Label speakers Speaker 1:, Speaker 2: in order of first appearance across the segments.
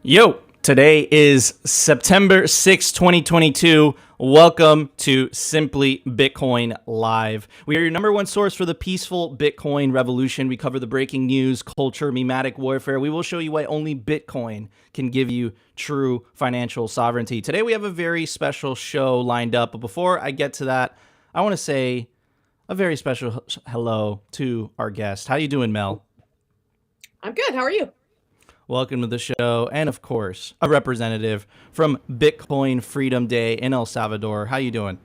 Speaker 1: Yo, today is September 6, 2022. Welcome to Simply Bitcoin Live. We are your number one source for the peaceful Bitcoin revolution. We cover the breaking news, culture, memetic warfare. We will show you why only Bitcoin can give you true financial sovereignty. Today we have a very special show lined up. But before I get to that, I want to say a very special hello to our guest. How you doing, Mel?
Speaker 2: I'm good. How are you?
Speaker 1: Welcome to the show, and of course, a representative from Bitcoin Freedom Day in El Salvador. How you doing?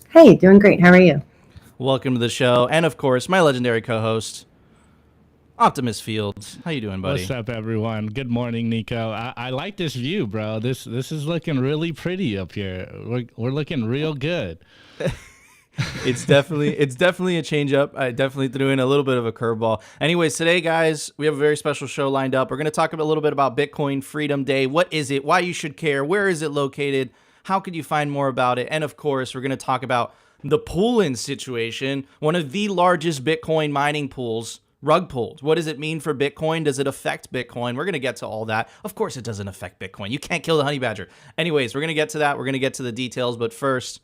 Speaker 3: Hey, doing great. How are you?
Speaker 1: Welcome to the show, and of course, my legendary co-host, Optimus Fields. How you doing, buddy?
Speaker 4: What's up, everyone? Good morning, Nico. I like this view, bro. This is looking really pretty up here. We're looking real good.
Speaker 1: It's definitely a change up. I definitely threw in a little bit of a curveball. Anyways, today, guys, we have a very special show lined up. We're going to talk a little bit about Bitcoin Freedom Day. What is it? Why you should care? Where is it located? How could you find more about it? And of course, we're going to talk about the Poolin situation, one of the largest Bitcoin mining pools, rug pulled. What does it mean for Bitcoin? Does it affect Bitcoin? We're going to get to all that. Of course, it doesn't affect Bitcoin. You can't kill the honey badger. Anyways, we're going to get to that. We're going to get to the details. But first,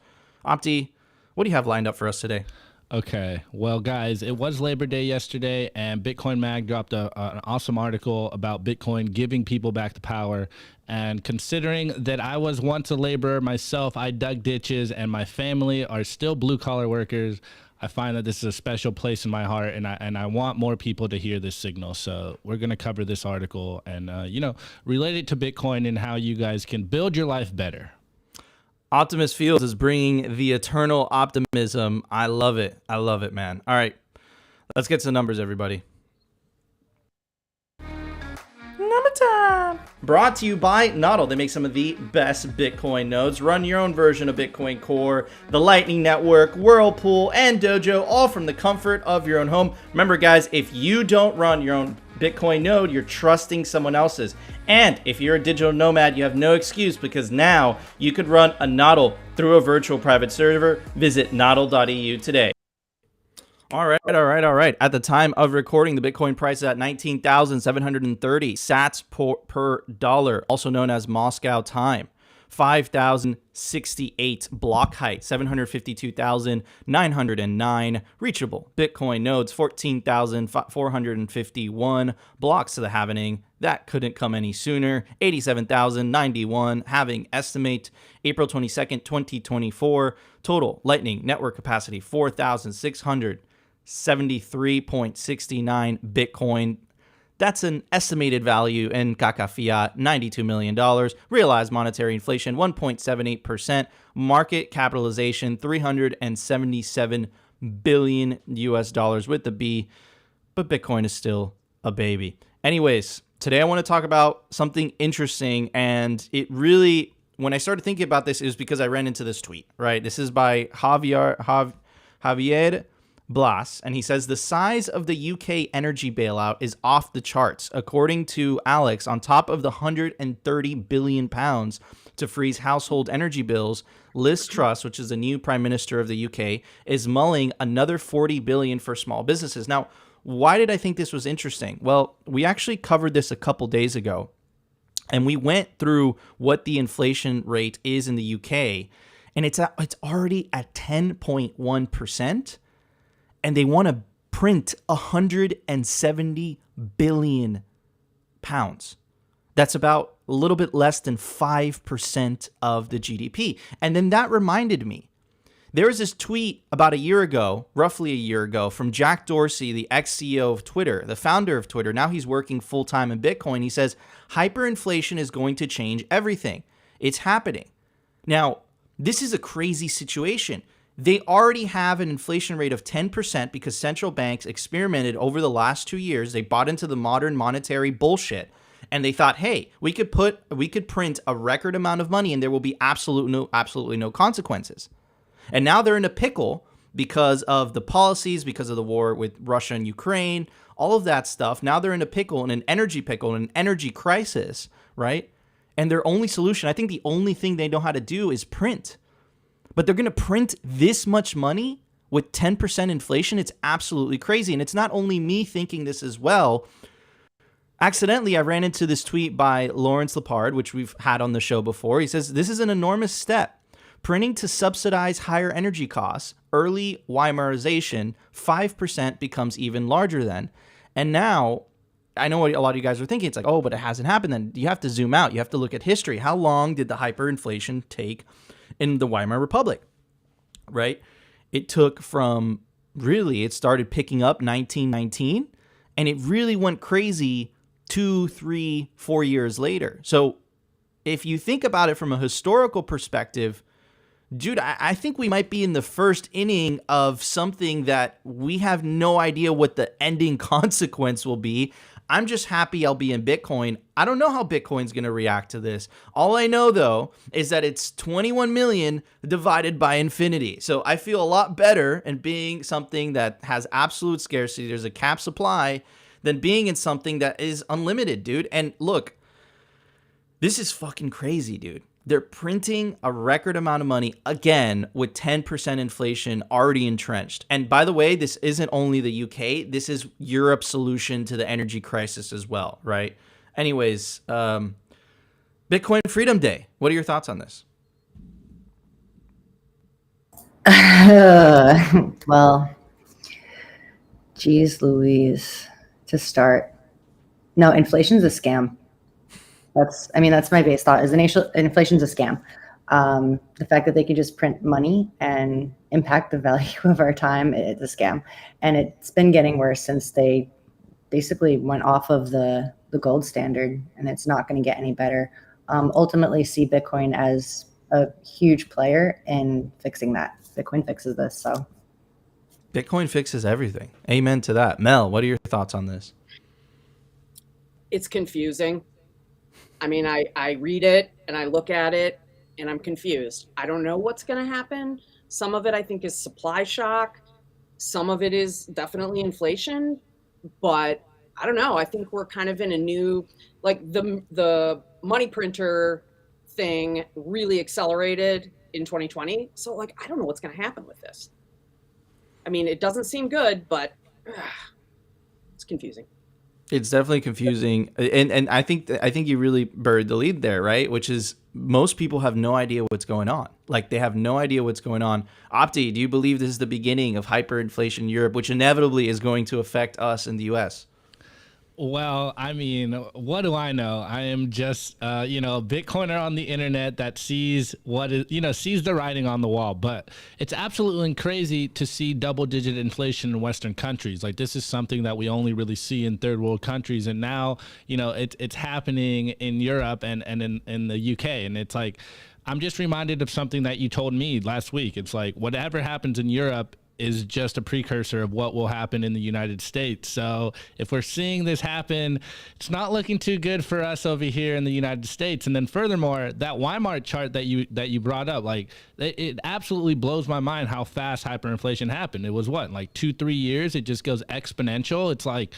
Speaker 1: Opti, what do you have lined up for us today?
Speaker 4: Okay, well, guys, it was Labor Day yesterday, and Bitcoin Mag dropped an awesome article about Bitcoin giving people back the power. And considering that I was once a laborer myself, I dug ditches, and my family are still blue-collar workers, I find that this is a special place in my heart, and I want more people to hear this signal. So we're going to cover this article and, relate it to Bitcoin and how you guys can build your life better.
Speaker 1: Optimus Fields is bringing the eternal optimism. I love it. I love it, man. All right, let's get to the numbers, everybody. Number time. Brought to you by NODL. They make some of the best Bitcoin nodes. Run your own version of Bitcoin Core, the Lightning Network, Whirlpool, and Dojo, all from the comfort of your own home. Remember, guys, if you don't run your own Bitcoin node, you're trusting someone else's. And if you're a digital nomad, you have no excuse, because now you could run a NODL through a virtual private server. Visit nodl.eu today. All right. At the time of recording, the Bitcoin price is at 19,730 sats per dollar, also known as Moscow time. 5,068 block height, 752,909 reachable Bitcoin nodes, 14,451 blocks to the halving. That couldn't come any sooner. 87,091 halving estimate. April 22nd, 2024. Total Lightning network capacity 4,673.69 Bitcoin. That's an estimated value in Kaka Fiat, $92 million. Realized monetary inflation, 1.78%. Market capitalization, $377 billion US dollars with the B. But Bitcoin is still a baby. Anyways, today I want to talk about something interesting. And it really, when I started thinking about this, it was because I ran into this tweet, right? This is by Javier Blas, and he says the size of the UK energy bailout is off the charts. According to Alex, on top of the 130 billion pounds to freeze household energy bills, Liz Truss, which is the new prime minister of the UK, is mulling another 40 billion for small businesses. Now, why did I think this was interesting? Well, we actually covered this a couple days ago, and we went through what the inflation rate is in the UK, and it's already at 10.1%. And they want to print 170 billion pounds. That's about a little bit less than 5% of the GDP. And then that reminded me, there was this tweet about a year ago, roughly a year ago, from Jack Dorsey, the ex-CEO of Twitter, the founder of Twitter. Now he's working full-time in Bitcoin. He says, hyperinflation is going to change everything. It's happening. Now, this is a crazy situation. They already have an inflation rate of 10% because central banks experimented over the last 2 years. They bought into the modern monetary bullshit, and they thought, hey, we could print a record amount of money and there will be absolutely no consequences. And now they're in a pickle because of the policies, because of the war with Russia and Ukraine, all of that stuff. Now they're in a pickle, in an energy crisis, right? And their only solution, I think the only thing they know how to do is print. But they're going to print this much money with 10% inflation. It's absolutely crazy. And it's not only me thinking this as well. Accidentally, I ran into this tweet by Lawrence Lepard, which we've had on the show before. He says, this is an enormous step. Printing to subsidize higher energy costs, early Weimarization, 5% becomes even larger then. And now, I know what a lot of you guys are thinking. It's like, oh, but it hasn't happened then. You have to zoom out. You have to look at history. How long did the hyperinflation take in the Weimar Republic, right? It took from, really, it started picking up 1919, and it really went crazy 2, 3, 4 years later. So if you think about it from a historical perspective, dude, I think we might be in the first inning of something that we have no idea what the ending consequence will be. I'm just happy I'll be in Bitcoin. I don't know how Bitcoin's going to react to this. All I know, though, is that it's 21 million divided by infinity. So I feel a lot better in being something that has absolute scarcity. There's a cap supply than being in something that is unlimited, dude. And look, this is fucking crazy, dude. They're printing a record amount of money again with 10% inflation already entrenched. And by the way, this isn't only the UK. This is Europe's solution to the energy crisis as well, right? Anyways, Bitcoin Freedom Day. What are your thoughts on this?
Speaker 3: Well, geez Louise, to start. No, inflation's a scam. That's my base thought is inflation's a scam. The fact that they can just print money and impact the value of our time, it's a scam. And it's been getting worse since they basically went off of the gold standard, and it's not going to get any better. Ultimately see Bitcoin as a huge player in fixing that. Bitcoin fixes this, so.
Speaker 1: Bitcoin fixes everything. Amen to that. Mel, what are your thoughts on this?
Speaker 2: It's confusing. I mean, I read it and I look at it and I'm confused. I don't know what's going to happen. Some of it I think is supply shock. Some of it is definitely inflation, but I don't know. I think we're kind of in a new, like the money printer thing really accelerated in 2020. So like, I don't know what's going to happen with this. I mean, it doesn't seem good, but it's confusing.
Speaker 1: It's definitely confusing, and I think you really buried the lead there, right? Which is most people have no idea what's going on. Like they have no idea what's going on. Opti, do you believe this is the beginning of hyperinflation in Europe, which inevitably is going to affect us in the U.S.?
Speaker 4: Well, I mean, what do I know? I am just, a Bitcoiner on the internet that sees sees the writing on the wall. But it's absolutely crazy to see double-digit inflation in Western countries. Like this is something that we only really see in third world countries, and now, it's happening in Europe and in the UK, and it's like, I'm just reminded of something that you told me last week. It's like whatever happens in Europe is just a precursor of what will happen in the United States. So if we're seeing this happen, it's not looking too good for us over here in the United States. And then furthermore, that Weimar chart that you brought up, like it absolutely blows my mind how fast hyperinflation happened. It was like 2-3 years. It just goes exponential. It's like,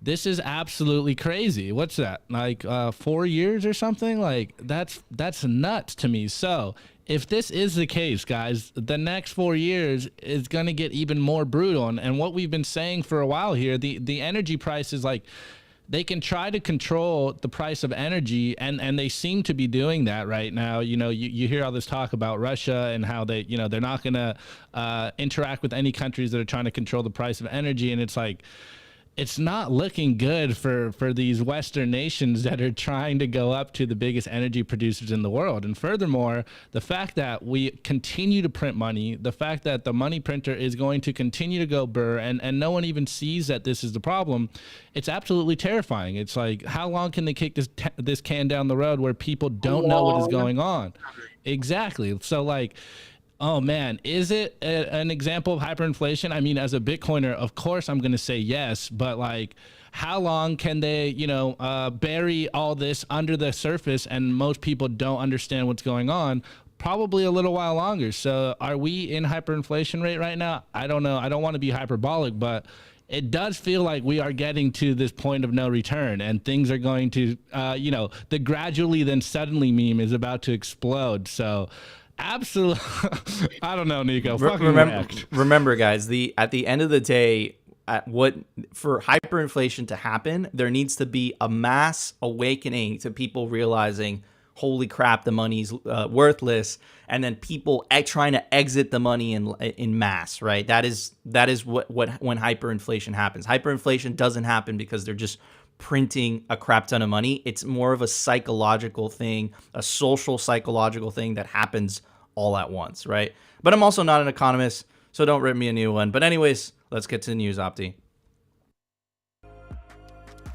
Speaker 4: this is absolutely crazy. What's that? Like 4 years or something? Like that's nuts to me. So if this is the case, guys, the next 4 years is going to get even more brutal. And what we've been saying for a while here, the energy prices, like they can try to control the price of energy, and they seem to be doing that right now. You hear all this talk about Russia and how they, they're not going to interact with any countries that are trying to control the price of energy. And it's like, it's not looking good for these Western nations that are trying to go up to the biggest energy producers in the world. And furthermore, the fact that we continue to print money, the fact that the money printer is going to continue to go burr, and no one even sees that this is the problem, it's absolutely terrifying. It's like, how long can they kick this can down the road where people don't know what is going on? Exactly. So like, oh man, is it an example of hyperinflation? I mean, as a Bitcoiner, of course I'm going to say yes, but like, how long can they, bury all this under the surface and most people don't understand what's going on? Probably a little while longer. So are we in hyperinflation rate right now? I don't know. I don't want to be hyperbolic, but it does feel like we are getting to this point of no return, and things are going to, the gradually then suddenly meme is about to explode. So absolutely. I don't know, Nico.
Speaker 1: Remember, guys, at the end of the day, what for hyperinflation to happen, there needs to be a mass awakening to people realizing, holy crap, the money's worthless, and then people trying to exit the money in mass, right? That is what when hyperinflation happens. Hyperinflation doesn't happen because they're just printing a crap ton of money. It's more of a psychological thing, a social psychological thing that happens all at once, right? But I'm also not an economist, so don't rip me a new one. But anyways, let's get to the news, Opti.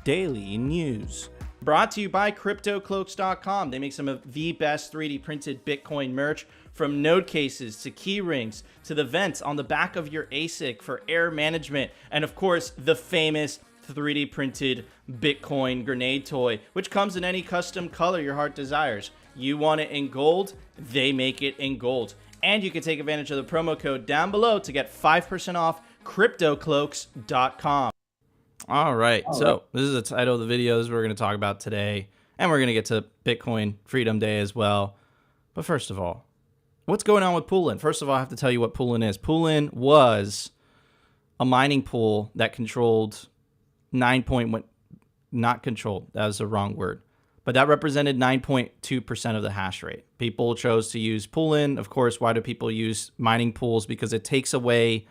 Speaker 1: Daily news. Brought to you by CryptoCloaks.com. They make some of the best 3D printed Bitcoin merch, from node cases to key rings to the vents on the back of your ASIC for air management, and of course, the famous 3D printed Bitcoin grenade toy, which comes in any custom color your heart desires. You want it in gold? They make it in gold. And you can take advantage of the promo code down below to get 5% off CryptoCloaks.com. All right, so this is the title of the videos we're going to talk about today, and we're going to get to Bitcoin Freedom Day as well. But first of all, what's going on with Poolin? First of all, I have to tell you what Poolin is. Poolin was a mining pool that controlled not controlled, that was the wrong word, but that represented 9.2% of the hash rate. People chose to use Poolin. Of course, why do people use mining pools? Because it takes away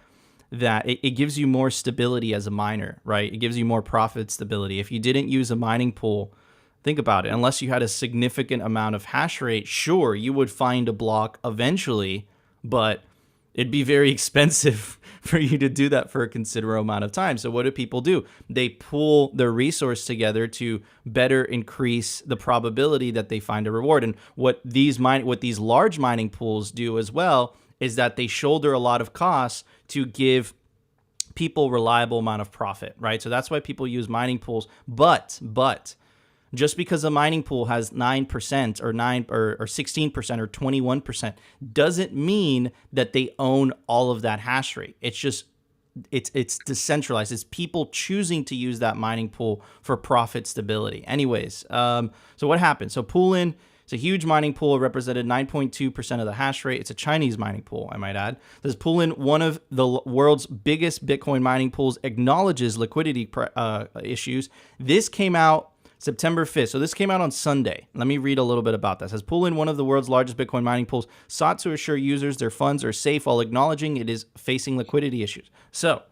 Speaker 1: that it gives you more stability as a miner, right? It gives you more profit stability. If you didn't use a mining pool, think about it. Unless you had a significant amount of hash rate, sure, you would find a block eventually, but it'd be very expensive for you to do that for a considerable amount of time. So what do people do? They pool their resource together to better increase the probability that they find a reward. And what these large mining pools do as well is that they shoulder a lot of costs to give people reliable amount of profit, right? So that's why people use mining pools. But just because a mining pool has 9% or 16% or 21% doesn't mean that they own all of that hash rate. It's just it's decentralized. It's people choosing to use that mining pool for profit stability. Anyways, so what happened? So Poolin, it's a huge mining pool. It represented 9.2% of the hash rate. It's a Chinese mining pool, I might add. This Poolin, one of the world's biggest Bitcoin mining pools, acknowledges liquidity issues. This came out September 5th. So this came out on Sunday. Let me read a little bit about this. As Poolin, one of the world's largest Bitcoin mining pools, sought to assure users their funds are safe while acknowledging it is facing liquidity issues. So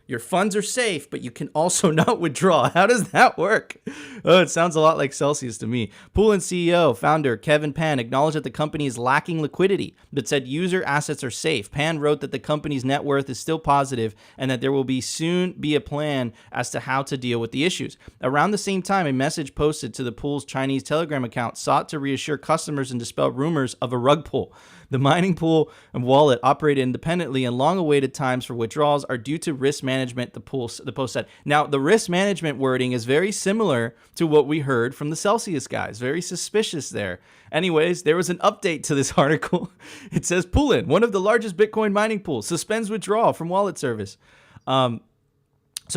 Speaker 1: your funds are safe, but you can also not withdraw. How does that work? Oh, it sounds a lot like Celsius to me. Poolin CEO, founder Kevin Pan acknowledged that the company is lacking liquidity, but said user assets are safe. Pan wrote that the company's net worth is still positive and that there will soon be a plan as to how to deal with the issues. Around the same time, a message posted to the pool's Chinese Telegram account sought to reassure customers and dispel rumors of a rug pull. The mining pool and wallet operate independently, and long-awaited times for withdrawals are due to risk management, the post said. Now, the risk management wording is very similar to what we heard from the Celsius guys. Very suspicious there. Anyways, there was an update to this article. It says, Poolin, one of the largest Bitcoin mining pools, suspends withdrawal from wallet service. So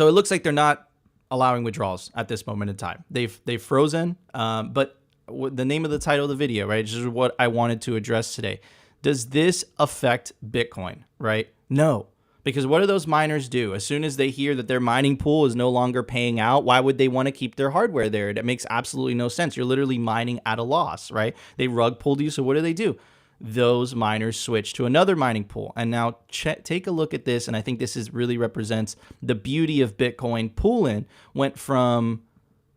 Speaker 1: it looks like they're not allowing withdrawals at this moment in time. They've frozen, but the name of the title of the video, right? This is what I wanted to address today. Does this affect Bitcoin, right? No, because what do those miners do? As soon as they hear that their mining pool is no longer paying out, why would they want to keep their hardware there? That makes absolutely no sense. You're literally mining at a loss, right? They rug pulled you, so what do? Those miners switch to another mining pool. And now take a look at this, and I think this really represents the beauty of Bitcoin. Poolin went from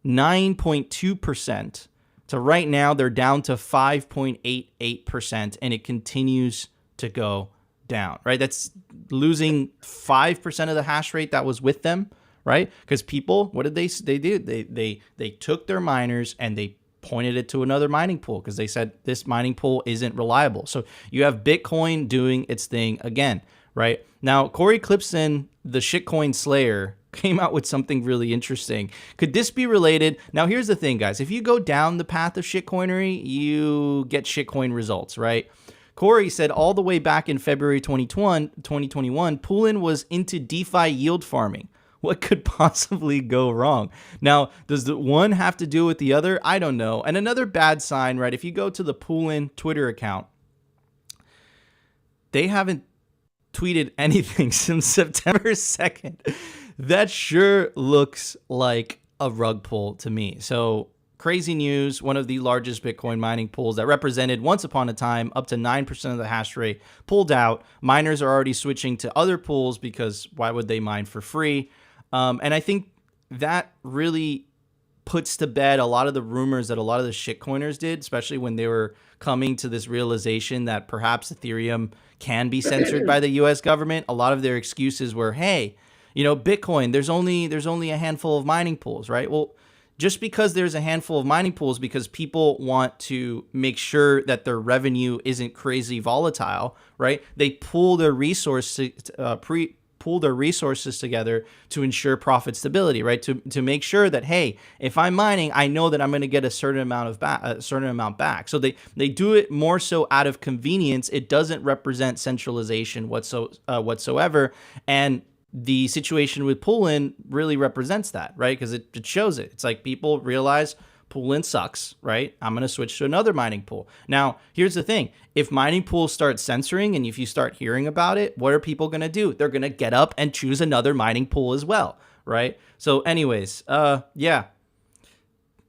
Speaker 1: 9.2% to right now, they're down to 5.88%, and it continues to go down, right? That's losing 5% of the hash rate that was with them, right? Because people, what did they do? They took their miners and they pointed it to another mining pool because they said this mining pool isn't reliable. So you have Bitcoin doing its thing again, right? Now, Corey Clipson, the shitcoin slayer, came out with something really interesting. Could this be related? Now, here's the thing, guys. If you go down the path of shitcoinery, you get shitcoin results, right? Corey said all the way back in February 2021, Poolin was into DeFi yield farming. What could possibly go wrong? Now, does the one have to do with the other? I don't know. And another bad sign, right? If you go to the Poolin Twitter account, they haven't tweeted anything since September 2nd. That sure looks like a rug pull to me. So crazy news, one of the largest Bitcoin mining pools that represented once upon a time up to 9% of the hash rate pulled out. Miners are already switching to other pools because why would they mine for free? And I think that really puts to bed a lot of the rumors that a lot of the shitcoiners did, especially when they were coming to this realization that perhaps Ethereum can be censored by the US government. A lot of their excuses were, hey, you know, Bitcoin, there's only a handful of mining pools, right? Well, just because there's a handful of mining pools because people want to make sure that their revenue isn't crazy volatile, right? They pool their resources pool their resources together to ensure profit stability, right? To make sure that, hey, if I'm mining, I know that I'm going to get a certain amount back. So they do it more so out of convenience. It doesn't represent centralization whatsoever. And the situation with Poolin really represents that, right? Because it shows it. It's like people realize Poolin sucks, right? I'm going to switch to another mining pool. Now, here's the thing. If mining pools start censoring and if you start hearing about it, what are people going to do? They're going to get up and choose another mining pool as well, right? So anyways, yeah.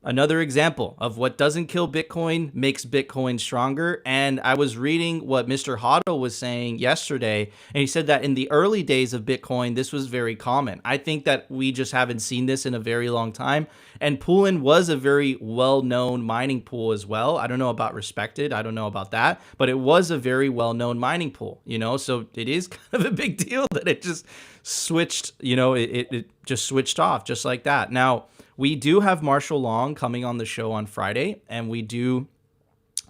Speaker 1: Another example of what doesn't kill Bitcoin makes Bitcoin stronger. And I was reading what Mr. Hodl was saying yesterday, and he said that in the early days of Bitcoin, this was very common. I think that we just haven't seen this in a very long time. And Poolin was a very well-known mining pool as well. I don't know about respected. I don't know about that, but it was a very well-known mining pool, you know, so it is kind of a big deal that it just switched, you know, it just switched off just like that. Now, we do have Marshall Long coming on the show on Friday, and we do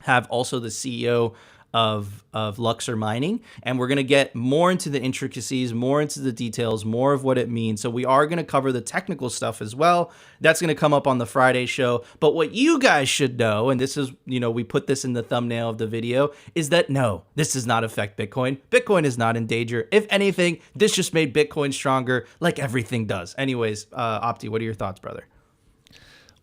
Speaker 1: have also the CEO of Luxor Mining, and we're going to get more into the intricacies, more into the details, more of what it means. So we are going to cover the technical stuff as well. That's going to come up on the Friday show. But what you guys should know, and this is, you know, we put this in the thumbnail of the video, is that no, this does not affect Bitcoin. Bitcoin is not in danger. If anything, this just made Bitcoin stronger like everything does. Anyways, Opti, what are your thoughts, brother?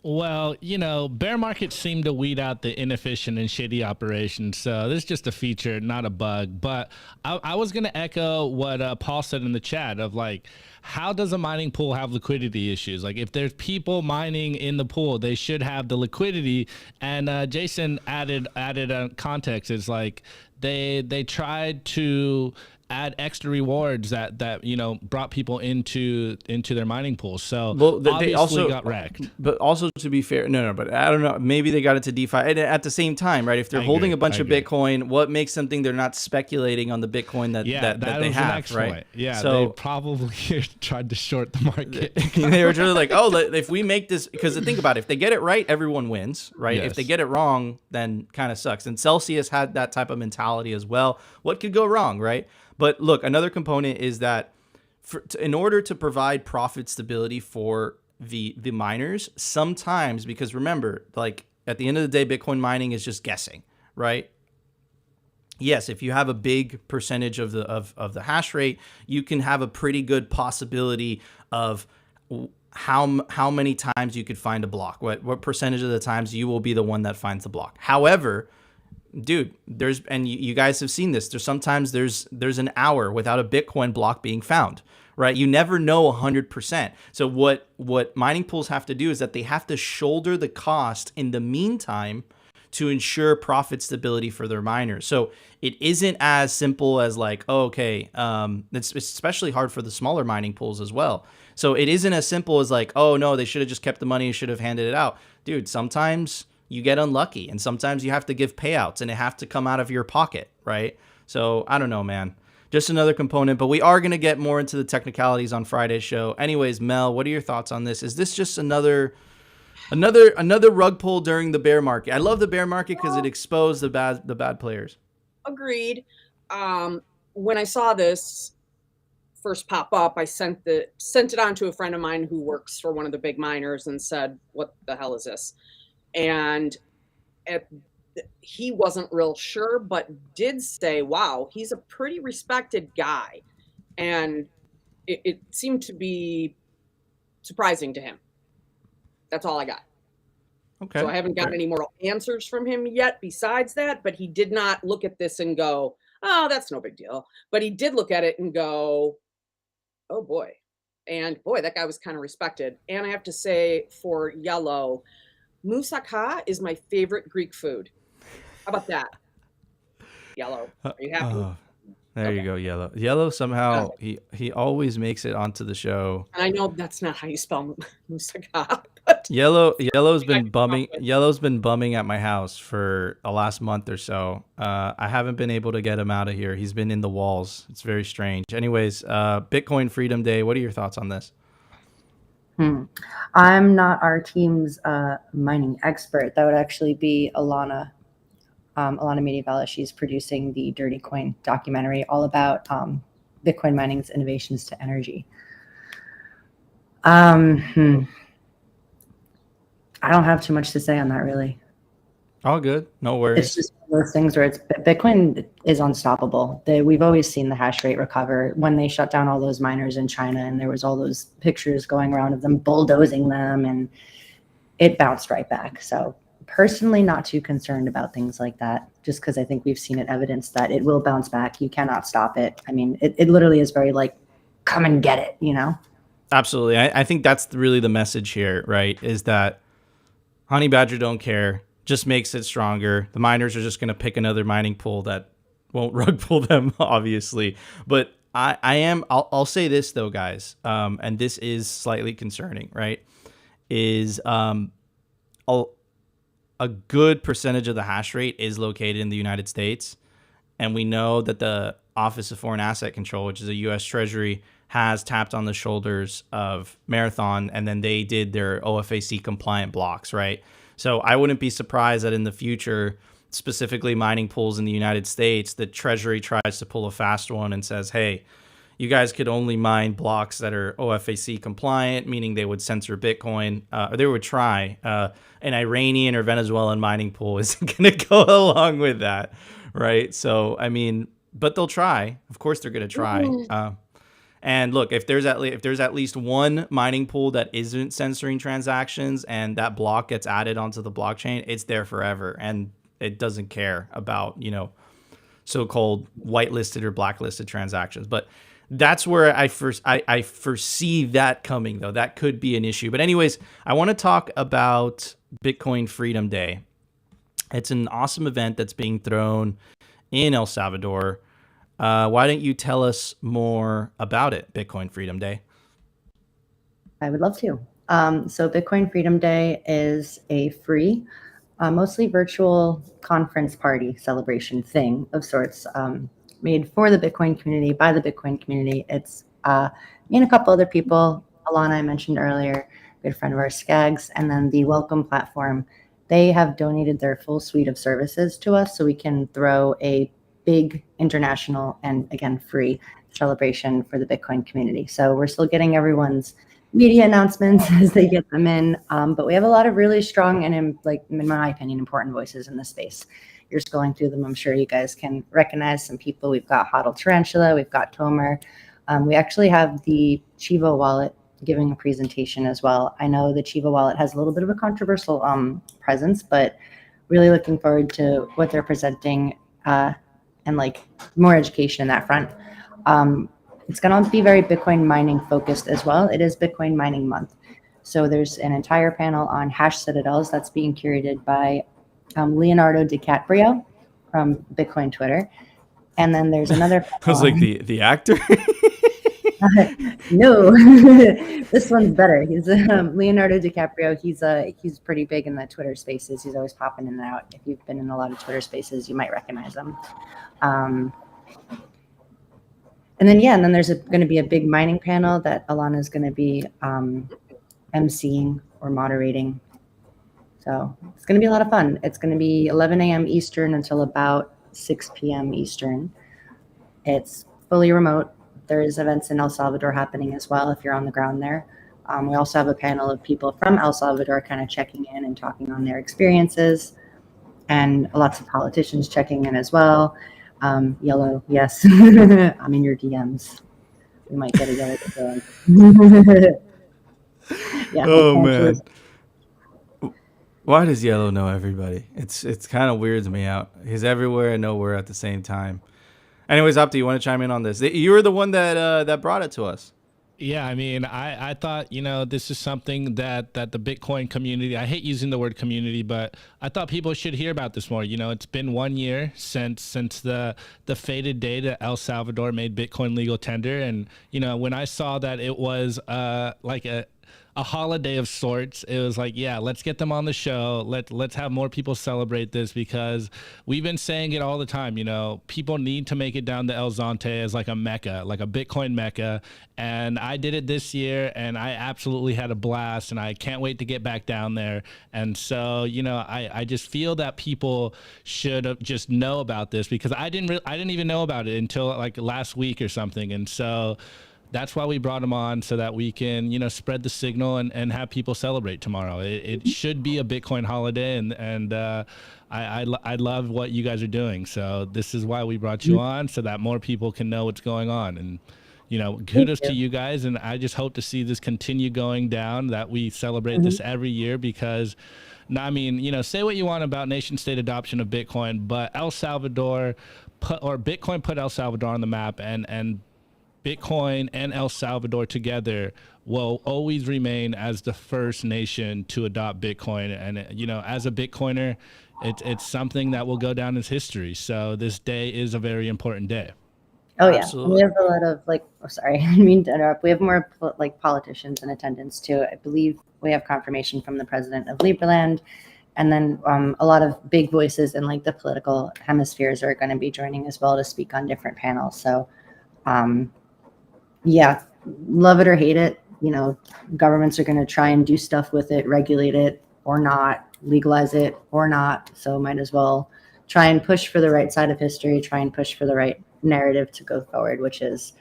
Speaker 4: Well, you know, bear markets seem to weed out the inefficient and shady operations. So this is just a feature, not a bug. But I was going to echo what Paul said in the chat of like, how does a mining pool have liquidity issues? Like if there's people mining in the pool, they should have the liquidity. And Jason added context is like they tried to add extra rewards that you know brought people into their mining pools. So
Speaker 1: well, they
Speaker 4: obviously
Speaker 1: also
Speaker 4: got wrecked.
Speaker 1: But also to be fair, no, but I don't know. Maybe they got it to DeFi and at the same time, right? If they're holding a bunch of Bitcoin, what makes them think they're not speculating on the Bitcoin that they have, right?
Speaker 4: Point. Yeah,
Speaker 1: so
Speaker 4: they probably tried to short the market.
Speaker 1: They were just like, oh, if we make this, because think about it, if they get it right, everyone wins, right?
Speaker 4: Yes.
Speaker 1: If they get it wrong, then kind of sucks. And Celsius had that type of mentality as well. What could go wrong, right? But look, another component is that in order to provide profit stability for the miners, sometimes, because remember, like at the end of the day, Bitcoin mining is just guessing, right? Yes, if you have a big percentage of the hash rate, you can have a pretty good possibility of how many times you could find a block. What percentage of the times you will be the one that finds the block. However, dude, you guys have seen this. Sometimes there's an hour without a Bitcoin block being found, right? You never know 100%. So what mining pools have to do is that they have to shoulder the cost in the meantime to ensure profit stability for their miners. So it isn't as simple as like, oh, okay, it's especially hard for the smaller mining pools as well. So it isn't as simple as like, oh no, they should have just kept the money and should have handed it out. Dude, sometimes you get unlucky and sometimes you have to give payouts and it have to come out of your pocket, right? So I don't know, man. Just another component, but we are going to get more into the technicalities on Friday's show. Anyways, Mel, what are your thoughts on this? Is this just another rug pull during the bear market? I love the bear market because it exposed the bad players.
Speaker 2: Agreed. When I saw this first pop up, I sent it on to a friend of mine who works for one of the big miners and said, "What the hell is this?" And he wasn't real sure, but did say, wow, he's a pretty respected guy. And it seemed to be surprising to him. That's all I got.
Speaker 1: Okay.
Speaker 2: So I haven't gotten any more answers from him yet besides that, but he did not look at this and go, oh, that's no big deal. But he did look at it and go, oh boy. And boy, that guy was kind of respected. And I have to say, for yellow, moussaka is my favorite Greek food. How about that? Yellow. Are you happy?
Speaker 1: There you
Speaker 2: Okay.
Speaker 1: go, Yellow. Yellow somehow
Speaker 2: Yeah.
Speaker 1: he always makes it onto the show.
Speaker 2: And I know that's not how you spell moussaka, but
Speaker 1: Yellow's
Speaker 2: I
Speaker 1: been
Speaker 2: come up
Speaker 1: bumming.
Speaker 2: with.
Speaker 1: Yellow's been bumming at my house for the last month or so. I haven't been able to get him out of here. He's been in the walls. It's very strange. Anyways, Bitcoin Freedom Day. What are your thoughts on this?
Speaker 3: I'm not our team's mining expert. That would actually be Alana Mediavella. She's producing the Dirty Coin documentary all about Bitcoin mining's innovations to energy. I don't have too much to say on that, really.
Speaker 1: All good. No
Speaker 3: It's
Speaker 1: worries.
Speaker 3: just one of those things where it's Bitcoin is unstoppable. We've always seen the hash rate recover when they shut down all those miners in China, and there was all those pictures going around of them bulldozing them, and it bounced right back. So personally, not too concerned about things like that, just because I think we've seen it evidence that it will bounce back. You cannot stop it. I mean, it literally is very like, come and get it, you know?
Speaker 1: Absolutely. I think that's really the message here, right? Is that Honey Badger don't care. Just makes it stronger. The miners are just going to pick another mining pool that won't rug pull them, obviously. But I'll say this though, guys, and this is slightly concerning, right? Is a good percentage of the hash rate is located in the United States, and we know that the Office of Foreign Asset Control, which is a U.S. Treasury, has tapped on the shoulders of Marathon, and then they did their OFAC compliant blocks, right? So I wouldn't be surprised that in the future, specifically mining pools in the United States, the Treasury tries to pull a fast one and says, hey, you guys could only mine blocks that are OFAC compliant, meaning they would censor Bitcoin, or they would try. An Iranian or Venezuelan mining pool isn't going to go along with that, right? So, I mean, but they'll try. Of course they're going to try. And look, if there's at least one mining pool that isn't censoring transactions and that block gets added onto the blockchain, it's there forever, and it doesn't care about, so-called whitelisted or blacklisted transactions. But that's where I foresee that coming, though. That could be an issue. But anyways, I want to talk about Bitcoin Freedom Day. It's an awesome event that's being thrown in El Salvador. Why don't you tell us more about it, Bitcoin Freedom Day?
Speaker 3: I would love to. So Bitcoin Freedom Day is a free, mostly virtual conference party celebration thing of sorts, made for the Bitcoin community, by the Bitcoin community. It's me and a couple other people, Alana I mentioned earlier, good friend of ours, Skaggs, and then the Welcome platform. They have donated their full suite of services to us so we can throw a big international and, again, free celebration for the Bitcoin community. So we're still getting everyone's media announcements as they get them in, but we have a lot of really strong and, in my opinion, important voices in this space. You're scrolling through them, I'm sure you guys can recognize some people. We've got Hodl Tarantula, we've got Tomer. We actually have the Chivo wallet giving a presentation as well. I know the Chivo wallet has a little bit of a controversial presence, but really looking forward to what they're presenting and more education in that front. It's going to be very Bitcoin mining focused as well. It is Bitcoin mining month. So there's an entire panel on hash citadels that's being curated by Leonardo DiCaprio from Bitcoin Twitter. And then there's another panel.
Speaker 1: I was like, the actor?
Speaker 3: No, this one's better. He's Leonardo DiCaprio. He's pretty big in the Twitter spaces. He's always popping in and out. If you've been in a lot of Twitter spaces, you might recognize him. And then there's going to be a big mining panel that Alana is going to be emceeing or moderating. So it's going to be a lot of fun. It's going to be 11 a.m. Eastern until about 6 p.m. Eastern. It's fully remote. There's events in El Salvador happening as well if you're on the ground there. We also have a panel of people from El Salvador kind of checking in and talking on their experiences, and lots of politicians checking in as well. Yellow, yes. I'm in your DMs. We might get a yellow DM. Yeah.
Speaker 1: Oh, man. Why does Yellow know everybody? It's kind of weirds me out. He's everywhere and nowhere at the same time. Anyways, Opti, you want to chime in on this? You were the one that brought it to us.
Speaker 4: Yeah, I mean, I thought, this is something that the Bitcoin community, I hate using the word community, but I thought people should hear about this more. It's been 1 year since the fated day that El Salvador made Bitcoin legal tender. And, when I saw that it was like a holiday of sorts, it was like, yeah, let's get them on the show. Let's have more people celebrate this, because we've been saying it all the time. People need to make it down to El Zonte as like a mecca, like a Bitcoin mecca. And I did it this year, and I absolutely had a blast, and I can't wait to get back down there. And so, I just feel that people should just know about this, because I didn't even know about it until like last week or something. And so that's why we brought him on, so that we can, spread the signal and have people celebrate tomorrow. It should be a Bitcoin holiday, and I love what you guys are doing. So this is why we brought you on, so that more people can know what's going on. And, kudos to you guys. And I just hope to see this continue going down, that we celebrate this every year, because I mean, say what you want about nation state adoption of Bitcoin, but Bitcoin put El Salvador on the map, and Bitcoin and El Salvador together will always remain as the first nation to adopt Bitcoin. And, as a Bitcoiner, it's something that will go down as history. So this day is a very important day.
Speaker 3: Oh,
Speaker 1: Absolutely.
Speaker 3: yeah. We have a lot of sorry, I didn't mean to interrupt. We have more politicians in attendance too. I believe we have confirmation from the president of Liberland. And then a lot of big voices in the political hemispheres are going to be joining as well to speak on different panels. So, yeah, love it or hate it, governments are going to try and do stuff with it, regulate it or not, legalize it or not. So might as well try and push for the right side of history, try and push for the right narrative to go forward, which is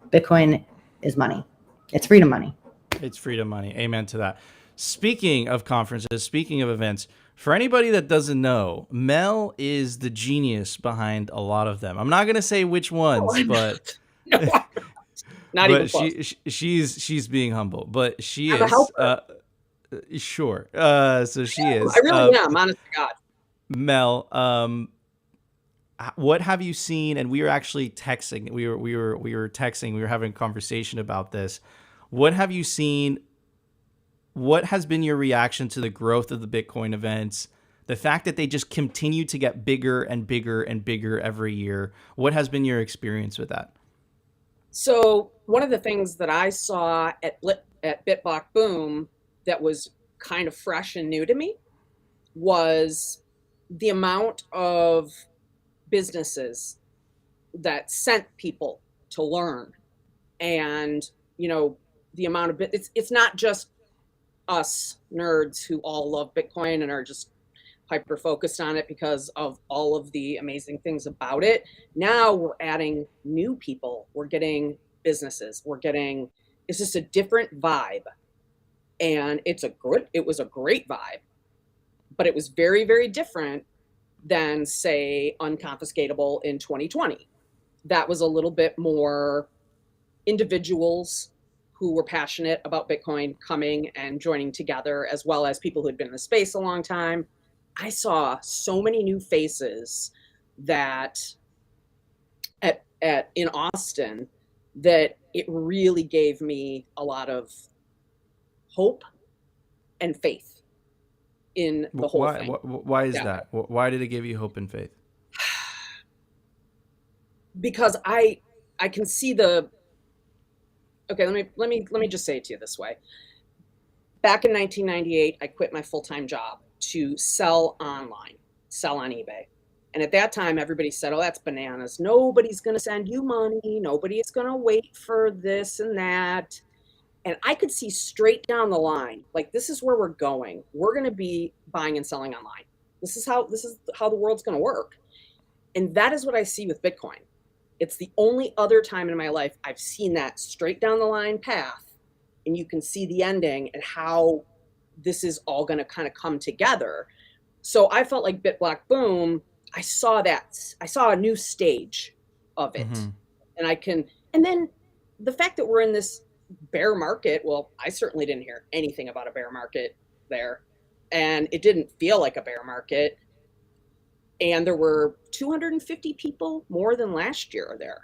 Speaker 3: Bitcoin is money. It's freedom money.
Speaker 1: It's freedom money. Amen to that. Speaking of conferences, speaking of events, for anybody that doesn't know, Mel is the genius behind a lot of them. I'm not going to say which ones, but
Speaker 2: Not even close.
Speaker 1: she's being humble, but she
Speaker 2: I'm a
Speaker 1: is.
Speaker 2: helper.
Speaker 1: Sure. So she is.
Speaker 2: I really am, honest to God.
Speaker 1: Mel, what have you seen? And we were actually texting. We were texting. We were having a conversation about this. What have you seen? What has been your reaction to the growth of the Bitcoin events? The fact that they just continue to get bigger and bigger and bigger every year. What has been your experience with that?
Speaker 2: So one of the things that I saw at BitBlock Boom that was kind of fresh and new to me was the amount of businesses that sent people to learn. And, the amount of it's not just us nerds who all love Bitcoin and are just hyper focused on it because of all of the amazing things about it. Now we're adding new people. We're getting businesses. It's just a different vibe. And it was a great vibe, but it was very, very different than, say, Unconfiscatable in 2020. That was a little bit more individuals who were passionate about Bitcoin coming and joining together, as well as people who had been in the space a long time. I saw so many new faces that in Austin that it really gave me a lot of hope and faith in the whole thing.
Speaker 1: Why is that? Why did it give you hope and faith?
Speaker 2: Because I can see okay, let me just say it to you this way. Back in 1998, I quit my full-time job to sell on eBay. And at that time, everybody said, oh, that's bananas. Nobody's going to send you money. Nobody is going to wait for this and that. And I could see straight down the line, this is where we're going. We're going to be buying and selling online. This is how the world's going to work. And that is what I see with Bitcoin. It's the only other time in my life I've seen that straight down the line path, and you can see the ending and how this is all going to kind of come together. So I felt like BitBlock Boom, I saw a new stage of it. Mm-hmm. And then the fact that we're in this bear market, well, I certainly didn't hear anything about a bear market there, and it didn't feel like a bear market. And there were 250 people more than last year there.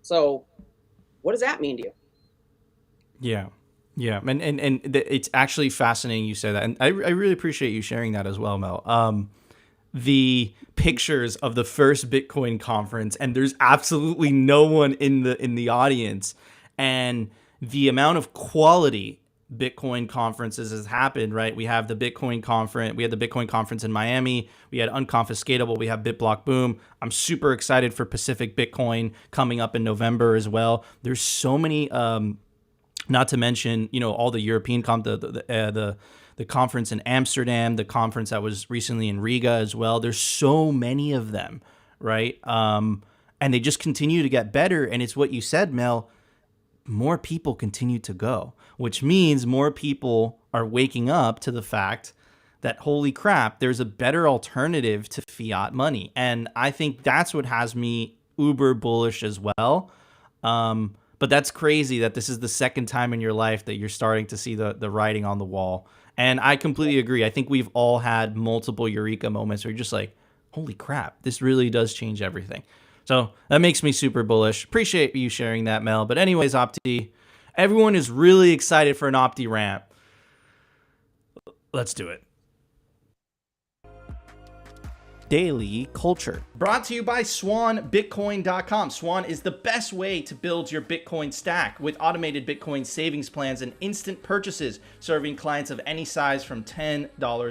Speaker 2: So what does that mean to you?
Speaker 1: Yeah. Yeah. It's actually fascinating you say that. And I really appreciate you sharing that as well, Mel. The pictures of the first Bitcoin conference, and there's absolutely no one in the audience, and the amount of quality Bitcoin conferences has happened, right? We have the Bitcoin conference, we had the Bitcoin conference in Miami, we had Unconfiscatable, we have BitBlock Boom. I'm super excited for Pacific Bitcoin coming up in November as well. There's so many, not to mention, all the European the conference in Amsterdam, the conference that was recently in Riga as well. There's so many of them, right? And they just continue to get better. And it's what you said, Mel, more people continue to go, which means more people are waking up to the fact that, holy crap, there's a better alternative to fiat money. And I think that's what has me uber bullish as well. But that's crazy that this is the second time in your life that you're starting to see the writing on the wall. And I completely agree. I think we've all had multiple eureka moments where you're just like, holy crap, this really does change everything. So that makes me super bullish. Appreciate you sharing that, Mel. But anyways, Opti, everyone is really excited for an Opti ramp. Let's do it. Daily Culture. Brought to you by SwanBitcoin.com. Swan is the best way to build your Bitcoin stack with automated Bitcoin savings plans and instant purchases, serving clients of any size from $10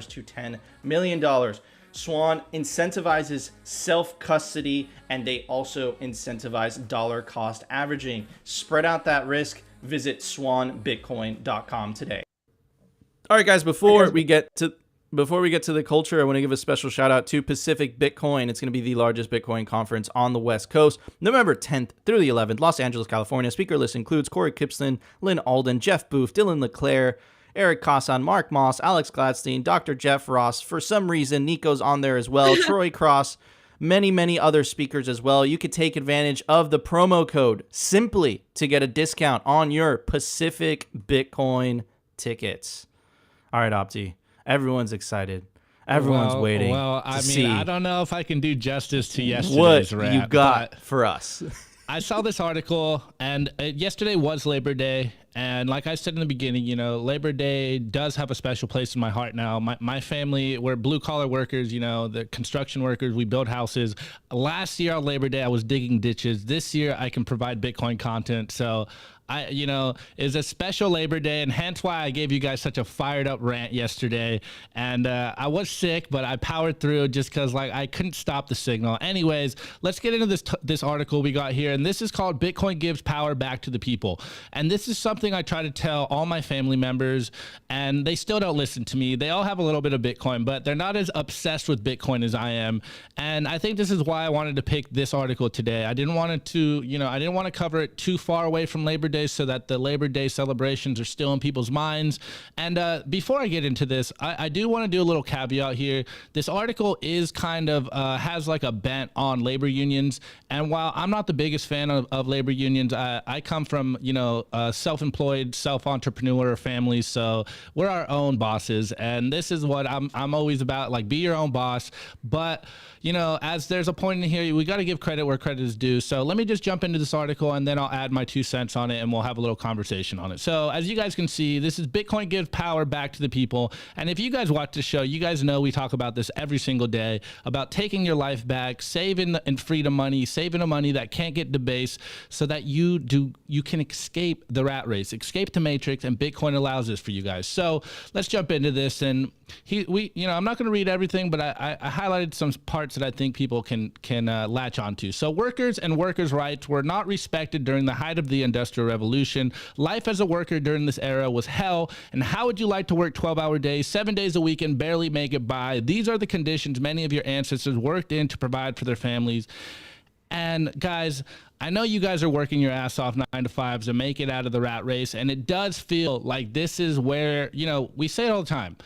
Speaker 1: to $10 million. Swan incentivizes self-custody, and they also incentivize dollar cost averaging. Spread out that risk. Visit SwanBitcoin.com today. All right, guys, before we get to the culture, I want to give a special shout out to Pacific Bitcoin. It's going to be the largest Bitcoin conference on the West Coast, November 10th through the 11th, Los Angeles, California. Speaker list includes Corey Kipston, Lynn Alden, Jeff Booth, Dylan LeClaire, Eric Kassan, Mark Moss, Alex Gladstein, Dr. Jeff Ross. For some reason, Nico's on there as well, Troy Cross, many other speakers as well. You could take advantage of the promo code simply to get a discount on your Pacific Bitcoin tickets. All right, Opti. Everyone's excited. Everyone's waiting.
Speaker 4: Well, I
Speaker 1: see
Speaker 4: I don't know if I can do justice to yesterday's
Speaker 1: what
Speaker 4: rap,
Speaker 1: you got for us.
Speaker 4: I saw this article, and yesterday was Labor Day. And like I said in the beginning, Labor Day does have a special place in my heart now. My family, we're blue collar workers, the construction workers, we build houses. Last year on Labor Day, I was digging ditches. This year, I can provide Bitcoin content. So it's a special Labor Day, and hence why I gave you guys such a fired up rant yesterday. And I was sick, but I powered through just because I couldn't stop the signal. Anyways, let's get into this article we got here, and this is called "Bitcoin Gives Power Back to the People." And this is something I try to tell all my family members, and they still don't listen to me. They all have a little bit of Bitcoin, but they're not as obsessed with Bitcoin as I am. And I think this is why I wanted to pick this article today. I didn't want to cover it too far away from Labor Day so that the Labor Day celebrations are still in people's minds. And before I get into this, I do want to do a little caveat here. This article is kind of has like a bent on labor unions. And while I'm not the biggest fan of labor unions, I come from, self-employed, self-entrepreneur families. So we're our own bosses. And this is what I'm always about, like, be your own boss. But, as there's a point in here, we got to give credit where credit is due. So let me just jump into this article, and then I'll add my 2 cents on it, and we'll have a little conversation on it. So as you guys can see, this is Bitcoin Gives Power Back to the People. And if you guys watch the show, you guys know we talk about this every single day, about taking your life back, saving and freedom money, saving the money that can't get debased, so that you can escape the rat race, escape the matrix, and Bitcoin allows this for you guys. So let's jump into this. And I'm not going to read everything, but I highlighted some parts that I think people can latch onto. So workers and workers' rights were not respected during the height of the Industrial Revolution. Life as a worker during this era was hell. And how would you like to work 12-hour days, 7 days a week, and barely make it by? These are the conditions many of your ancestors worked in to provide for their families. And guys, I know you guys are working your ass off 9 to 5s to make it out of the rat race. And it does feel like this is where, we say it all the time.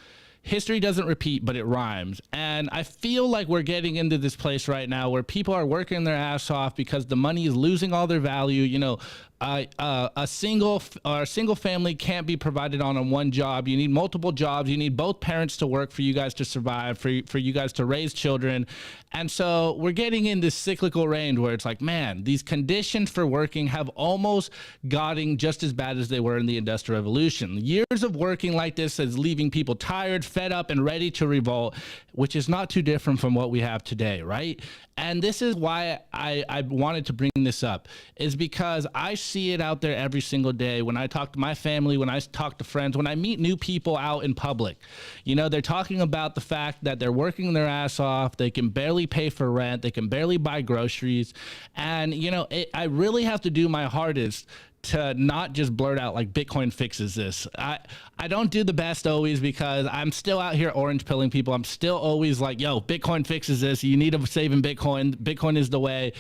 Speaker 4: History doesn't repeat, but it rhymes. And I feel like we're getting into this place right now where people are working their ass off because the money is losing all their value. a single family can't be provided on one job. You need multiple jobs. You need both parents to work for you guys to survive, for you guys to raise children. And so we're getting in this cyclical range where it's like, man, these conditions for working have almost gotten just as bad as they were in the Industrial Revolution. Years of working like this is leaving people tired, fed up, and ready to revolt, which is not too different from what we have today, right? And this is why I wanted to bring this up, is because I see it out there every single day when I talk to my family, when I talk to friends, when I meet new people out in public. You know, they're talking about the fact that they're working their ass off, they can barely pay for rent, they can barely buy groceries. And, you know, I really have to do my hardest to not just blurt out like Bitcoin fixes this. I don't do the best always because I'm still out here orange pilling people. I'm still always like, yo, Bitcoin fixes this. You need to save in Bitcoin. Bitcoin is the way.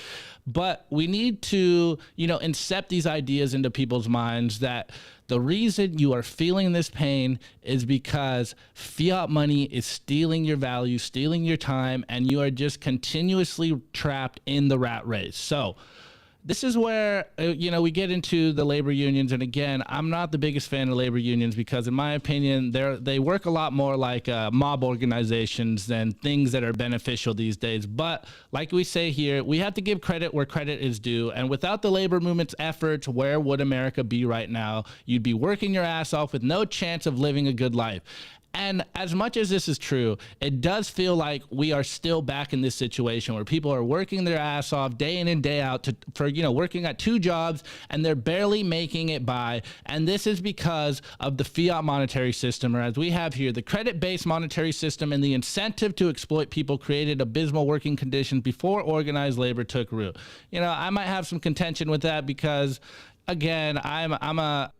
Speaker 4: But we need to, you know, incept these ideas into people's minds that the reason you are feeling this pain is because fiat money is stealing your value, stealing your time, and you are just continuously trapped in the rat race. So this is where, you know, we get into the labor unions. And again, I'm not the biggest fan of labor unions because in my opinion, they work a lot more like mob organizations than things that are beneficial these days. But like we say here, we have to give credit where credit is due. And without the labor movement's efforts, where would America be right now? You'd be working your ass off with no chance of living a good life. And as much as this is true, it does feel like we are still back in this situation where people are working their ass off day in and day out for, you know, working at 2 jobs and they're barely making it by. And this is because of the fiat monetary system, or as we have here, the credit-based monetary system and the incentive to exploit people created abysmal working conditions before organized labor took root. You know, I might have some contention with that because, again, I'm a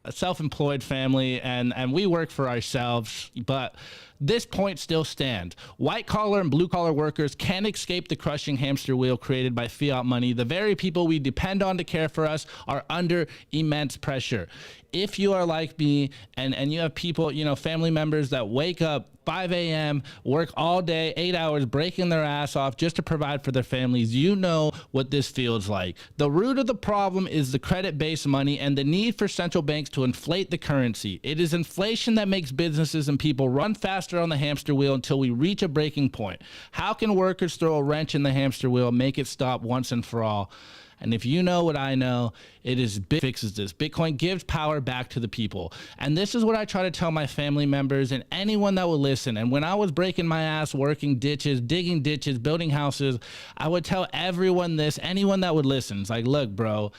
Speaker 4: self-employed family and we work for ourselves, but this point still stands. White collar and blue collar workers can't escape the crushing hamster wheel created by fiat money. The very people we depend on to care for us are under immense pressure. If you are like me and you have people, you know, family members that wake up 5 a.m., work all day, 8 hours, breaking their ass off just to provide for their families, you know what this feels like. The root of the problem is the credit-based money and the need for central banks to inflate the currency. It is inflation that makes businesses and people run faster on the hamster wheel until we reach a breaking point. How can workers throw a wrench in the hamster wheel, make it stop once and for all? And if you know what I know, it is fixes this. Bitcoin gives power back to the people. And this is what I try to tell my family members and anyone that will listen. And when I was breaking my ass, working ditches, digging ditches, building houses, I would tell everyone this, anyone that would listen. It's like, look, bro,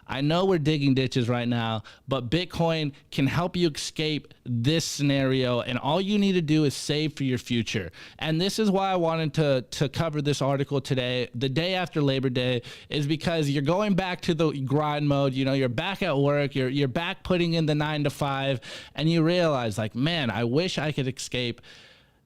Speaker 4: I know we're digging ditches right now, but Bitcoin can help you escape this scenario, and all you need to do is save for your future. And this is why I wanted to cover this article today, the day after Labor Day, is because you're going back to the grind mode. You know, you're back at work, you're back putting in the 9 to 5, and you realize, like, man, I wish I could escape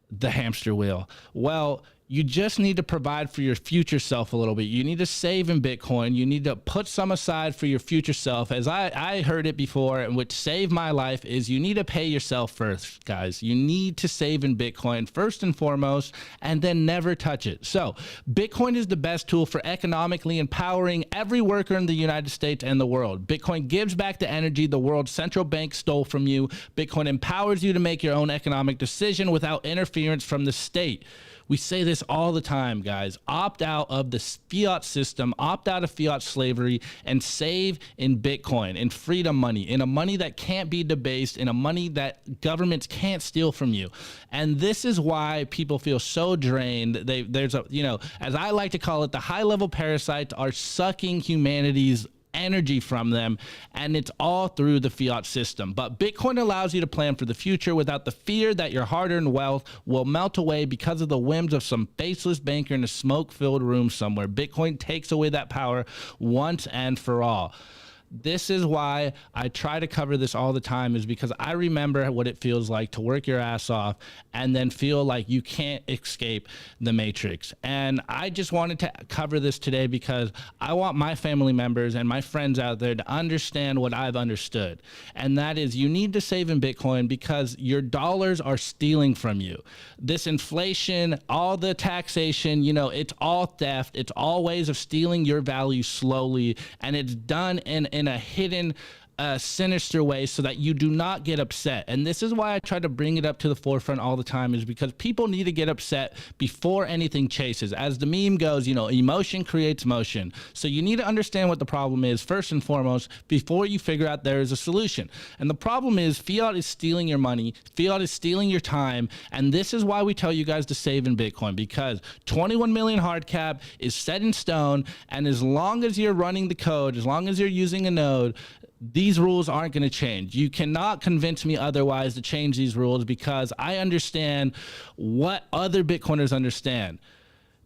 Speaker 4: the hamster wheel. Well, you just need to provide for your future self a little bit. You need to save in Bitcoin. You need to put some aside for your future self. As I heard it before, and which saved my life, is you need to pay yourself first, guys. You need to save in Bitcoin first and foremost, and then never touch it. So Bitcoin is the best tool for economically empowering every worker in the United States and the world. Bitcoin gives back the energy the world's central bank stole from you. Bitcoin empowers you to make your own economic decision without interference from the state. We say this all the time, guys. Opt out of the fiat system, opt out of fiat slavery, and save in Bitcoin, in freedom money, in a money that can't be debased, in a money that governments can't steal from you. And this is why people feel so drained. There's a, you know, as I like to call it, the high-level parasites are sucking humanity's energy from them, and it's all through the fiat system. But Bitcoin allows you to plan for the future without the fear that your hard-earned wealth will melt away because of the whims of some faceless banker in a smoke-filled room somewhere. Bitcoin takes away that power once and for all. This is why I try to cover this all the time, is because I remember what it feels like to work your ass off and then feel like you can't escape the matrix. And I just wanted to cover this today because I want my family members and my friends out there to understand what I've understood. And that is, you need to save in Bitcoin because your dollars are stealing from you. This inflation, all the taxation, you know, it's all theft. It's all ways of stealing your value slowly. And it's done in in a hidden, sinister way so that you do not get upset. And this is why I try to bring it up to the forefront all the time, is because people need to get upset before anything chases. As the meme goes, emotion creates motion. So you need to understand what the problem is first and foremost before you figure out there is a solution. And the problem is fiat is stealing your money, fiat is stealing your time, and this is why we tell you guys to save in Bitcoin, because 21 million hard cap is set in stone, and as long as you're running the code, as long as you're using a node, these rules aren't going to change. You cannot convince me otherwise to change these rules, because I understand what other Bitcoiners understand.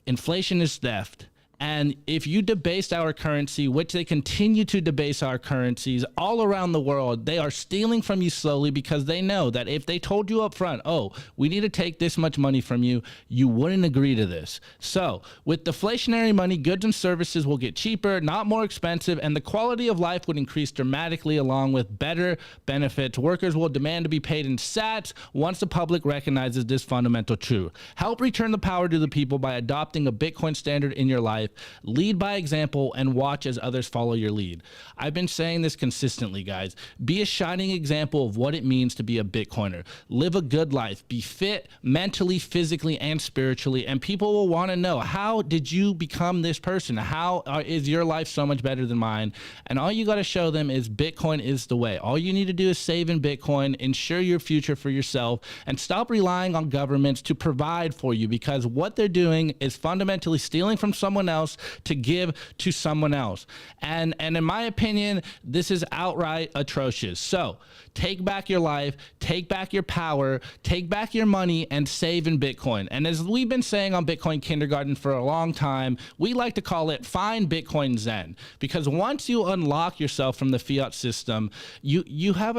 Speaker 4: Inflation is theft. And if you debase our currency, which they continue to debase our currencies all around the world, they are stealing from you slowly, because they know that if they told you up front, oh, we need to take this much money from you, you wouldn't agree to this. So with deflationary money, goods and services will get cheaper, not more expensive, and the quality of life would increase dramatically along with better benefits. Workers will demand to be paid in sats once the public recognizes this fundamental truth. Help return the power to the people by adopting a Bitcoin standard in your life. Lead by example and watch as others follow your lead. I've been saying this consistently, guys. Be a shining example of what it means to be a Bitcoiner. Live a good life. Be fit mentally, physically, and spiritually. And people will want to know, how did you become this person? How is your life so much better than mine? And all you got to show them is Bitcoin is the way. All you need to do is save in Bitcoin, ensure your future for yourself, and stop relying on governments to provide for you, because what they're doing is fundamentally stealing from someone else to give to someone else. And in my opinion, this is outright atrocious. So take back your life, take back your power, take back your money, and save in Bitcoin. And as we've been saying on Bitcoin Kindergarten for a long time, we like to call it find Bitcoin Zen, because once you unlock yourself from the fiat system, you have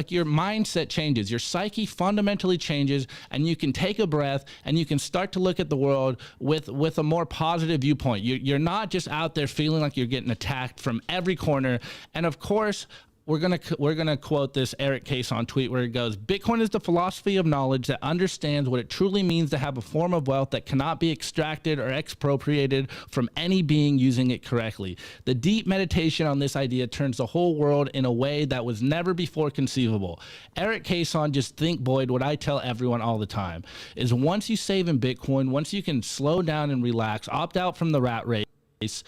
Speaker 4: your mindset changes, your psyche fundamentally changes, and you can take a breath and you can start to look at the world with a more positive viewpoint. You're not just out there feeling like you're getting attacked from every corner. And of course, we're gonna quote this Eric Case on tweet where it goes, Bitcoin is the philosophy of knowledge that understands what it truly means to have a form of wealth that cannot be extracted or expropriated from any being using it correctly. The deep meditation on this idea turns the whole world in a way that was never before conceivable. Eric Case on Just Think Boyd, what I tell everyone all the time is, once you save in Bitcoin, once you can slow down and relax, opt out from the rat race,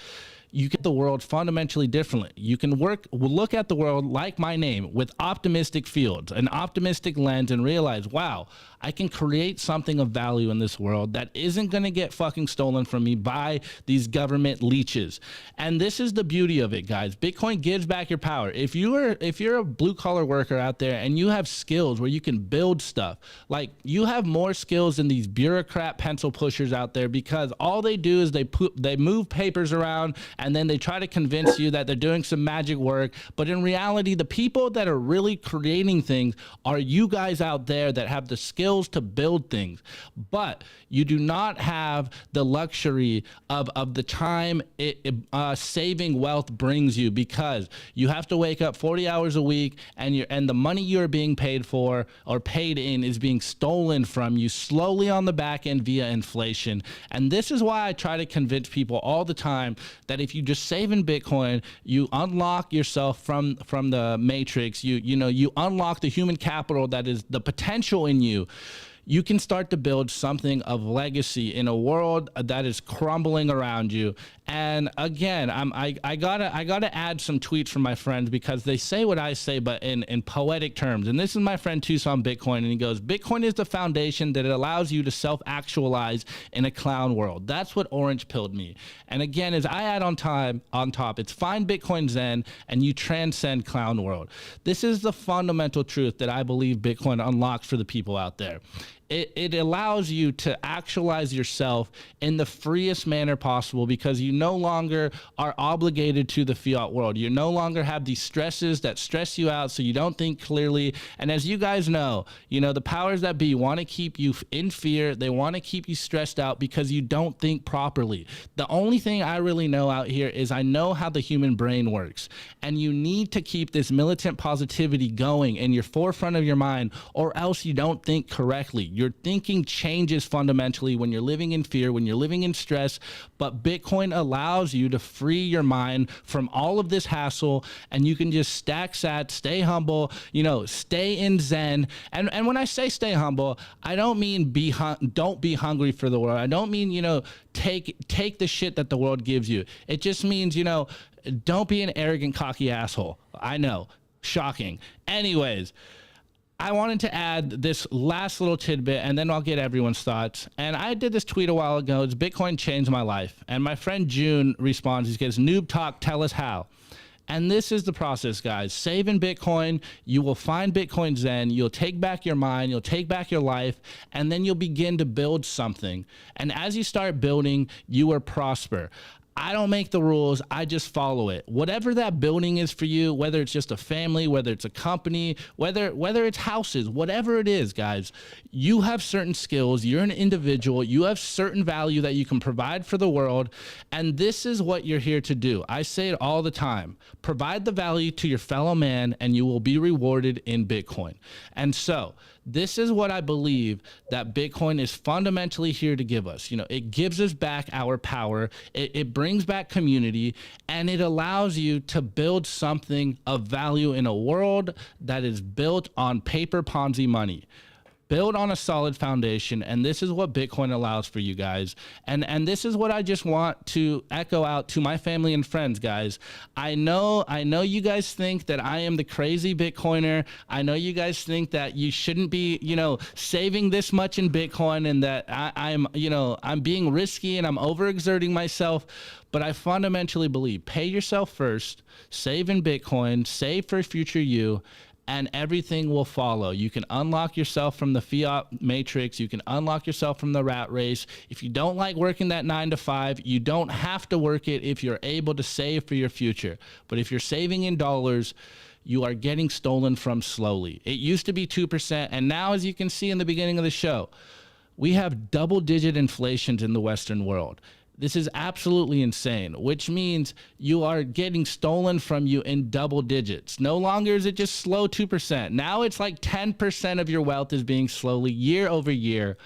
Speaker 4: you get the world fundamentally differently. You can look at the world like my name, with optimistic fields, an optimistic lens, and realize, wow, I can create something of value in this world that isn't going to get fucking stolen from me by these government leeches. And this is the beauty of it, guys. Bitcoin gives back your power. If you're a blue collar worker out there and you have skills where you can build stuff, like you have more skills than these bureaucrat pencil pushers out there, because all they do is they move papers around and then they try to convince you that they're doing some magic work. But in reality, the people that are really creating things are you guys out there that have the skills to build things. But you do not have the luxury of the time saving wealth brings you, because you have to wake up 40 hours a week, and the money you're being paid for or paid in is being stolen from you slowly on the back end via inflation. And this is why I try to convince people all the time that if you just save in Bitcoin, you unlock yourself from the matrix. You unlock the human capital that is the potential in you. You can start to build something of legacy in a world that is crumbling around you. And again, I gotta add some tweets from my friends, because they say what I say, but in poetic terms. And this is my friend Tucson Bitcoin, and he goes, Bitcoin is the foundation that allows you to self-actualize in a clown world. That's what orange pilled me. And again, as I add on top, it's find Bitcoin Zen and you transcend clown world. This is the fundamental truth that I believe Bitcoin unlocks for the people out there. It allows you to actualize yourself in the freest manner possible, because you no longer are obligated to the fiat world. You no longer have these stresses that stress you out so you don't think clearly. And as you guys know, the powers that be want to keep you in fear. They want to keep you stressed out because you don't think properly. The only thing I really know out here is I know how the human brain works. And you need to keep this militant positivity going in your forefront of your mind, or else you don't think correctly. Your thinking changes fundamentally when you're living in fear, when you're living in stress. But Bitcoin allows you to free your mind from all of this hassle, and you can just stack sats, stay humble, stay in Zen. And when I say stay humble, I don't mean don't be hungry for the world. I don't mean, take the shit that the world gives you. It just means, don't be an arrogant, cocky asshole. I know. Shocking. Anyways, I wanted to add this last little tidbit, and then I'll get everyone's thoughts. And I did this tweet a while ago. It's Bitcoin changed my life. And my friend June responds. He goes, "Noob talk, tell us how." And this is the process, guys. Save in Bitcoin. You will find Bitcoin Zen. You'll take back your mind. You'll take back your life. And then you'll begin to build something. And as you start building, you will prosper. I don't make the rules. I just follow it. Whatever that building is for you, whether it's just a family, whether it's a company, whether it's houses, whatever it is, guys, you have certain skills. You're an individual. You have certain value that you can provide for the world. And this is what you're here to do. I say it all the time. Provide the value to your fellow man, and you will be rewarded in Bitcoin. And so this is what I believe that Bitcoin is fundamentally here to give us. It gives us back our power. It brings back community, and it allows you to build something of value in a world that is built on paper Ponzi money. Build on a solid foundation, and this is what Bitcoin allows for you guys. And this is what I just want to echo out to my family and friends, guys. I know you guys think that I am the crazy Bitcoiner. I know you guys think that you shouldn't be, saving this much in Bitcoin, and that I'm being risky and I'm overexerting myself. But I fundamentally believe pay yourself first, save in Bitcoin, save for future you, and everything will follow. You can unlock yourself from the fiat matrix. You can unlock yourself from the rat race. If you don't like working that 9 to 5, you don't have to work it if you're able to save for your future. But if you're saving in dollars, you are getting stolen from slowly. It used to be 2%, and now, as you can see in the beginning of the show, we have double-digit inflations in the Western world. This is absolutely insane, which means you are getting stolen from you in double digits. No longer is it just slow 2%. Now it's like 10% of your wealth is being slowly year over year,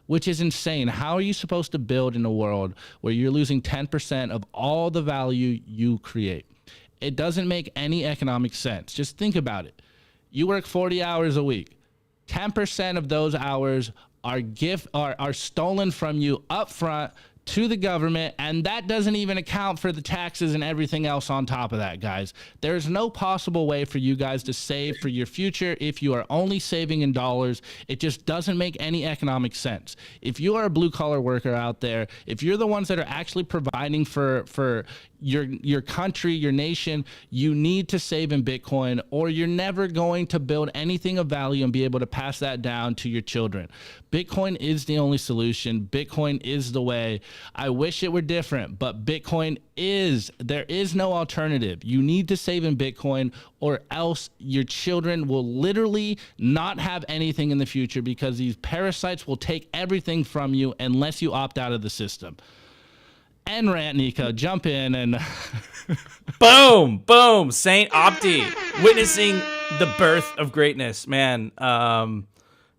Speaker 4: which is insane. How are you supposed to build in a world where you're losing 10% of all the value you create? It doesn't make any economic sense. Just think about it. You work 40 hours a week. 10% of those hours are stolen from you up front to the government, and that doesn't even account for the taxes and everything else on top of that, guys. There's no possible way for you guys to save for your future if you are only saving in dollars. It just doesn't make any economic sense. If you are a blue-collar worker out there, if you're the ones that are actually providing for your country, your nation, you need to save in Bitcoin, or you're never going to build anything of value and be able to pass that down to your children. Bitcoin is the only solution. Bitcoin is the way. I wish it were different, but Bitcoin there is no alternative. You need to save in Bitcoin, or else your children will literally not have anything in the future, because these parasites will take everything from you unless you opt out of the system. And rant, Nico, jump in and
Speaker 1: boom, Saint Opti, witnessing the birth of greatness, man.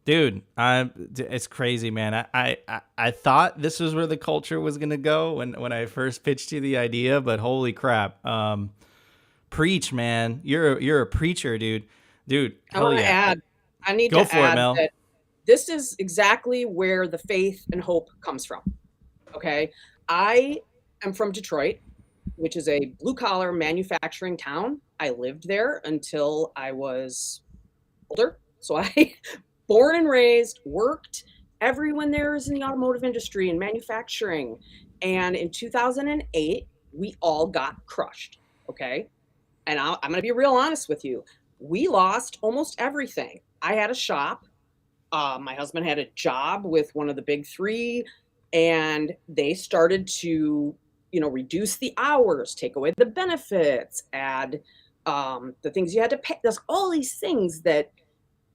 Speaker 1: Dude, it's crazy, man. I thought this was where the culture was gonna go when I first pitched you the idea, but holy crap, preach, man. You're a preacher, dude. Hell yeah.
Speaker 2: I need
Speaker 1: Go
Speaker 2: to
Speaker 1: for it,
Speaker 2: add
Speaker 1: Mel.
Speaker 2: that this is exactly where the faith and hope comes from. Okay, I am from Detroit, which is a blue-collar manufacturing town. I lived there until I was older, so I born and raised, worked. Everyone there is in the automotive industry and manufacturing. And in 2008, we all got crushed, okay? And I'm going to be real honest with you. We lost almost everything. I had a shop. My husband had a job with one of the big three, and they started to, reduce the hours, take away the benefits, add the things you had to pay. There's all these things that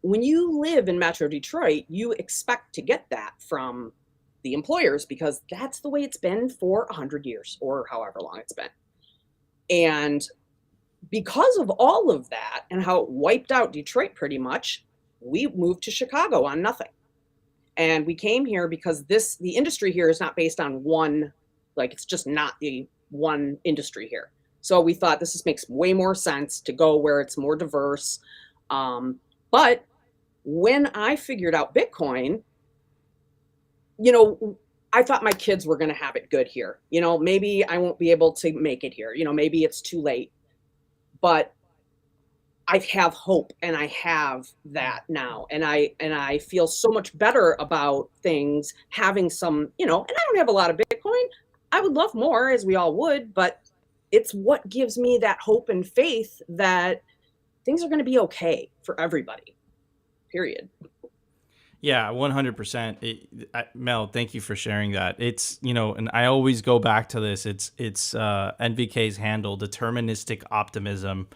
Speaker 2: when you live in Metro Detroit, you expect to get that from the employers, because that's the way it's been for 100 years or however long it's been. And because of all of that and how it wiped out Detroit pretty much, we moved to Chicago on nothing. And we came here because the industry here is not based on one, like it's just not the one industry here. So we thought this makes way more sense to go where it's more diverse. But when I figured out Bitcoin, you know, I thought my kids were going to have it good here. You know, maybe I won't be able to make it here. You know, maybe it's too late. But I have hope, and I have that now. And I feel so much better about things having some, you know, and I don't have a lot of Bitcoin. I would love more, as we all would, but it's what gives me that hope and faith that things are going to be okay for everybody, period.
Speaker 1: Yeah, 100%. Mel, thank you for sharing that. It's, you know, and I always go back to this. It's NVK's handle, deterministic optimism.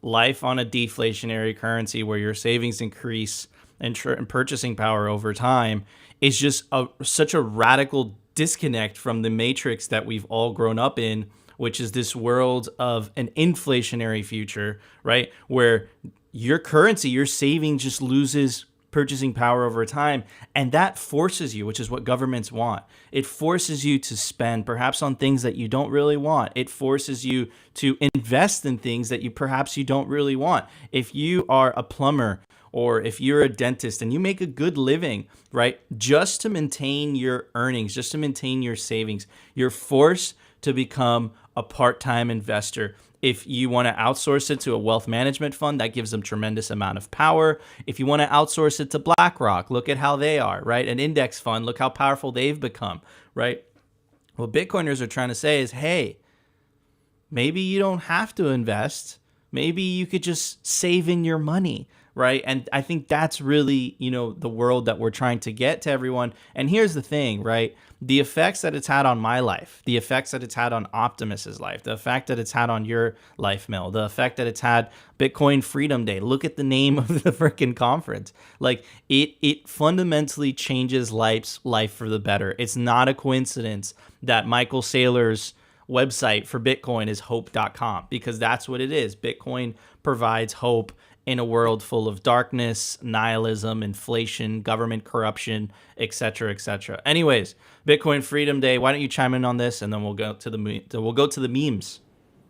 Speaker 1: Life on a deflationary currency where your savings increase and purchasing power over time is just such a radical disconnect from the matrix that we've all grown up in, which is this world of an inflationary future, right? Where your currency, your savings just loses purchasing power over time. And that forces you, which is what governments want. It forces you to spend perhaps on things that you don't really want. It forces you to invest in things that perhaps you don't really want. If you are a plumber or if you're a dentist and you make a good living, right, just to maintain your earnings, just to maintain your savings, you're forced to become a part-time investor. If you want to outsource it to a wealth management fund, that gives them tremendous amount of power. If you want to outsource it to BlackRock, look at how they are, right? An index fund, look how powerful they've become, right? What Bitcoiners are trying to say is, hey, maybe you don't have to invest. Maybe you could just save in your money, right? And I think that's really, you know, the world that we're trying to get to everyone. And here's the thing, right? The effects that it's had on my life, the effects that it's had on Optimus's life, the effect that it's had on your life, Mel, the effect that it's had Bitcoin Freedom Day. Look at the name of the freaking conference. Like it fundamentally changes life for the better. It's not a coincidence that Michael Saylor's website for Bitcoin is hope.com, because that's what it is. Bitcoin provides hope in a world full of darkness, nihilism, inflation, government corruption, etc., etc. Anyways, Bitcoin Freedom Day. Why don't you chime in on this, and then we'll go to the memes.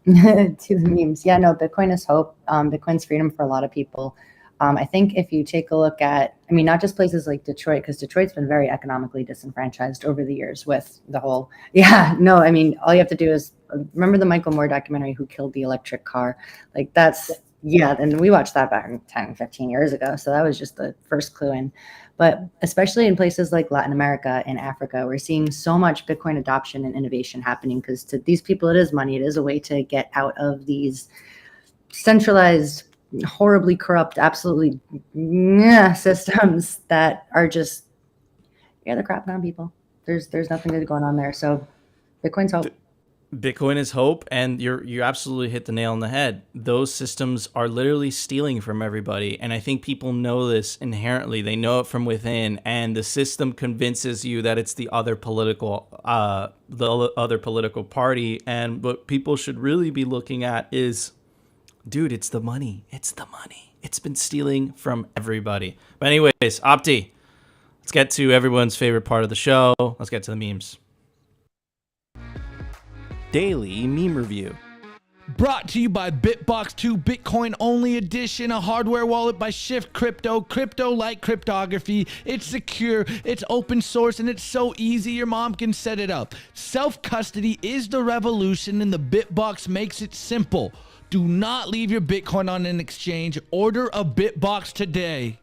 Speaker 3: To the memes. Yeah, no, Bitcoin is hope. Bitcoin's freedom for a lot of people. I think if you take a look at, I mean, not just places like Detroit, because Detroit's been very economically disenfranchised over the years with the whole, yeah, no, I mean, all you have to do is remember the Michael Moore documentary, Who Killed the Electric Car? Like that's, yeah, and we watched that back 10, 15 years ago. So that was just the first clue in. But especially in places like Latin America and Africa, we're seeing so much Bitcoin adoption and innovation happening because to these people, it is money. It is a way to get out of these centralized, horribly corrupt, absolutely systems that are just, yeah, they're crapping on people. There's nothing good going on there. So Bitcoin's hope.
Speaker 1: Bitcoin is hope, and you absolutely hit the nail on the head. Those systems are literally stealing from everybody, and I think people know this inherently. They know it from within, and the system convinces you that it's the other political party. And what people should really be looking at is, dude, it's the money. It's the money. It's been stealing from everybody. But anyways, Opti, let's get to everyone's favorite part of the show. Let's get to the memes. Daily meme review.
Speaker 4: Brought to you by Bitbox 2 Bitcoin Only Edition, a hardware wallet by Shift Crypto. Crypto-like cryptography. It's secure, it's open source, and it's so easy your mom can set it up. Self-custody is the revolution, and the Bitbox makes it simple. Do not leave your Bitcoin on an exchange. Order a Bitbox today.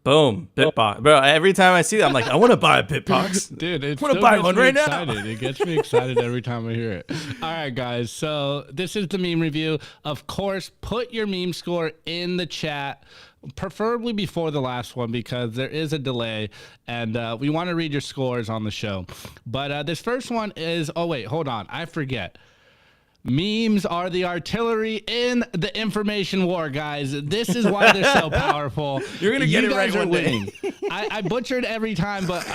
Speaker 1: Boom, Bitbox. Bro, every time I see that, I'm like, I want to buy a Bitbox.
Speaker 4: Dude,
Speaker 1: I want to buy one right now.
Speaker 4: It gets me excited every time I hear it. All right, guys. So this is the meme review. Of course, put your meme score in the chat, preferably before the last one because there is a delay, and we want to read your scores on the show. But this first one is, oh, wait, hold on. I forget. Memes are the artillery in the information war, guys. This is why they're so powerful.
Speaker 1: You're going to get it right one
Speaker 4: day. I butchered every time, but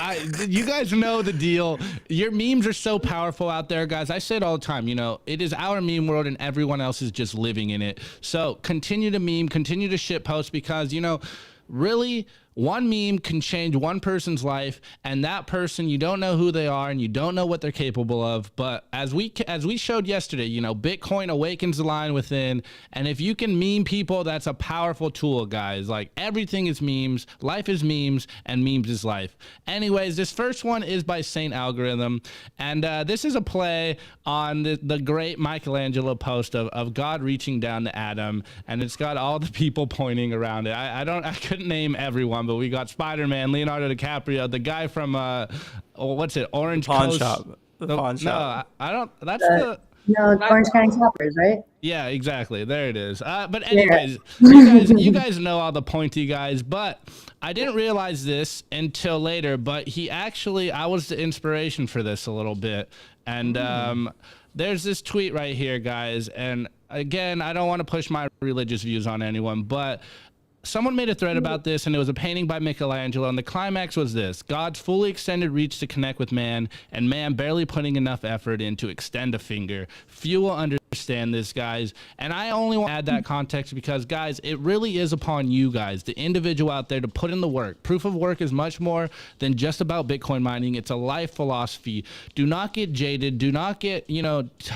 Speaker 4: you guys know the deal. Your memes are so powerful out there, guys. I say it all the time. You know, it is our meme world and everyone else is just living in it. So continue to meme, continue to shitpost because, you know, really One meme can change one person's life, and that person, you don't know who they are and you don't know what they're capable of. But as we showed yesterday, you know, Bitcoin awakens the lion within, and if you can meme people, that's a powerful tool, guys. Like, everything is memes, life is memes, and memes is life. Anyways, this first one is by Saint Algorithm, and this is a play on the great Michelangelo post of God reaching down to Adam, and it's got all the people pointing around it. I couldn't name everyone, but we got Spider-Man, Leonardo DiCaprio, the guy from what's it, Orange
Speaker 1: Pawn
Speaker 4: Coast?
Speaker 1: shop. The pawn shop.
Speaker 4: No, I don't. That's the.
Speaker 3: No, Orange County Choppers, right?
Speaker 4: Yeah, exactly. There it is. But anyways, you guys know all the pointy guys, but I didn't realize this until later. But I was the inspiration for this a little bit, and there's this tweet right here, guys. And again, I don't want to push my religious views on anyone, but someone made a thread about this, and it was a painting by Michelangelo, and the climax was this: God's fully extended reach to connect with man, and man barely putting enough effort in to extend a finger. Few will understand this, guys, and I only want to add that context because, guys, it really is upon you guys, the individual out there, to put in the work. Proof of work is much more than just about Bitcoin mining. It's a life philosophy. Do not get jaded. Do not get,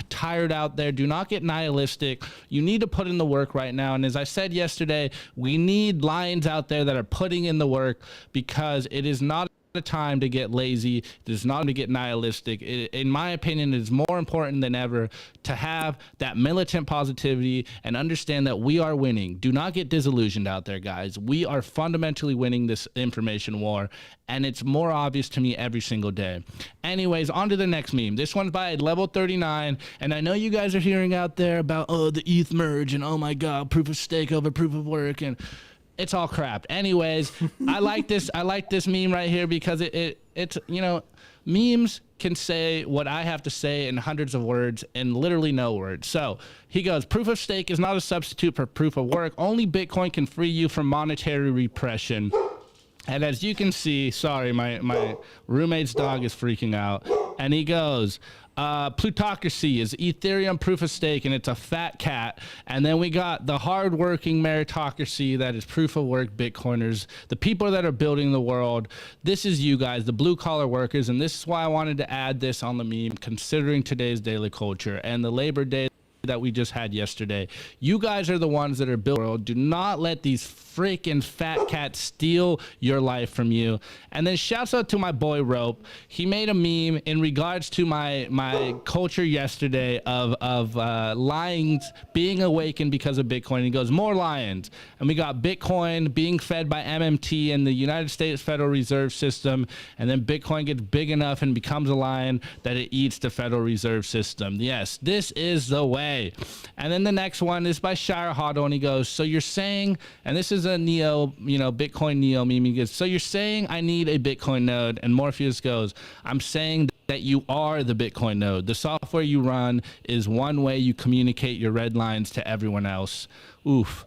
Speaker 4: tired out there. Do not get nihilistic. You need to put in the work right now, and as I said yesterday, we need lions out there that are putting in the work, because it is not a time to get lazy. It is not to get nihilistic. In my opinion, it is more important than ever to have that militant positivity and understand that we are winning. Do not get disillusioned out there, guys. We are fundamentally winning this information war, and it's more obvious to me every single day. Anyways, on to the next meme. This one's by Level 39, and I know you guys are hearing out there about, the ETH merge, and oh my god, proof of stake over proof of work, and it's all crap. Anyways, I like this meme right here because it's memes can say what I have to say in hundreds of words in literally no words. So he goes, proof of stake is not a substitute for proof of work. Only Bitcoin can free you from monetary repression. And as you can see, sorry, my roommate's dog is freaking out. And he goes, plutocracy is Ethereum proof of stake, and it's a fat cat. And then we got the hardworking meritocracy that is proof of work Bitcoiners, the people that are building the world. This is you guys, the blue collar workers. And this is why I wanted to add this on the meme, considering today's daily culture and the Labor Day that we just had yesterday. You guys are the ones that are building the world. Do not let these freaking fat cats steal your life from you. And then shouts out to my boy Rope. He made a meme in regards to my culture yesterday of lions being awakened because of Bitcoin. He goes, more lions. And we got Bitcoin being fed by MMT and the United States Federal Reserve System, and then Bitcoin gets big enough and becomes a lion that it eats the Federal Reserve System. Yes, this is the way. And then the next one is by Shire Hodl, and he goes, so you're saying, and this is a Bitcoin Neo meme, he goes, so you're saying I need a Bitcoin node? And Morpheus goes, I'm saying that you are the Bitcoin node. The software you run is one way you communicate your red lines to everyone else. Oof.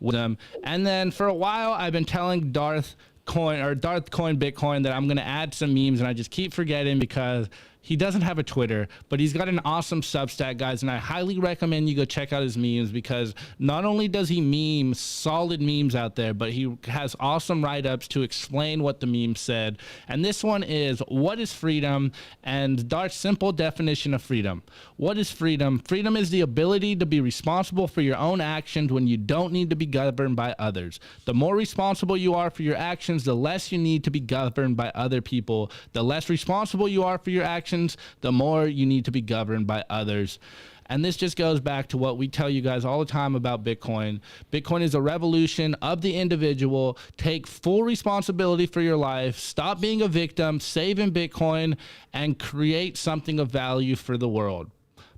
Speaker 4: And then for a while, I've been telling Darth Coin Bitcoin that I'm going to add some memes, and I just keep forgetting because he doesn't have a Twitter, but he's got an awesome Substack, guys, and I highly recommend you go check out his memes, because not only does he meme solid memes out there, but he has awesome write-ups to explain what the meme said. And this one is, what is freedom? And Dart's simple definition of freedom. What is freedom? Freedom is the ability to be responsible for your own actions when you don't need to be governed by others. The more responsible you are for your actions, the less you need to be governed by other people. The less responsible you are for your actions, the more you need to be governed by others. And this just goes back to what we tell you guys all the time about Bitcoin. Bitcoin is a revolution of the individual. Take full responsibility for your life. Stop being a victim. Save in Bitcoin and create something of value for the world.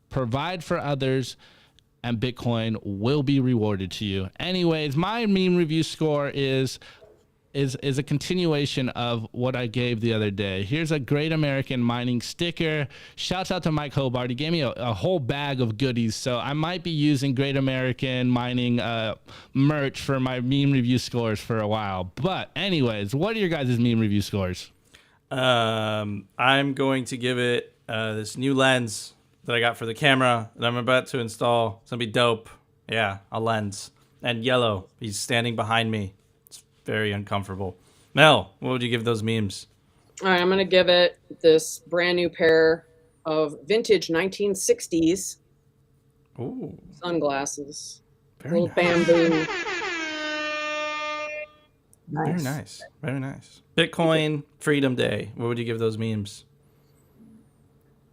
Speaker 4: Provide for others, and Bitcoin will be rewarded to you. Anyways, my meme review score is a continuation of what I gave the other day. Here's a Great American Mining sticker. Shouts out to Mike Hobart. He gave me a whole bag of goodies, so I might be using Great American Mining merch for my meme review scores for a while. But anyways, what are your guys' meme review scores?
Speaker 1: I'm going to give it this new lens that I got for the camera that I'm about to install. It's going to be dope. Yeah, a lens. And yellow. He's standing behind me. Very uncomfortable. Mel, what would you give those memes?
Speaker 2: All right, I'm going to give it this brand new pair of vintage 1960s
Speaker 1: Ooh,
Speaker 2: sunglasses.
Speaker 1: very
Speaker 2: Little
Speaker 1: nice.
Speaker 2: bamboo.
Speaker 3: Nice.
Speaker 1: Very nice. Very nice. Bitcoin Freedom Day. What would you give those memes?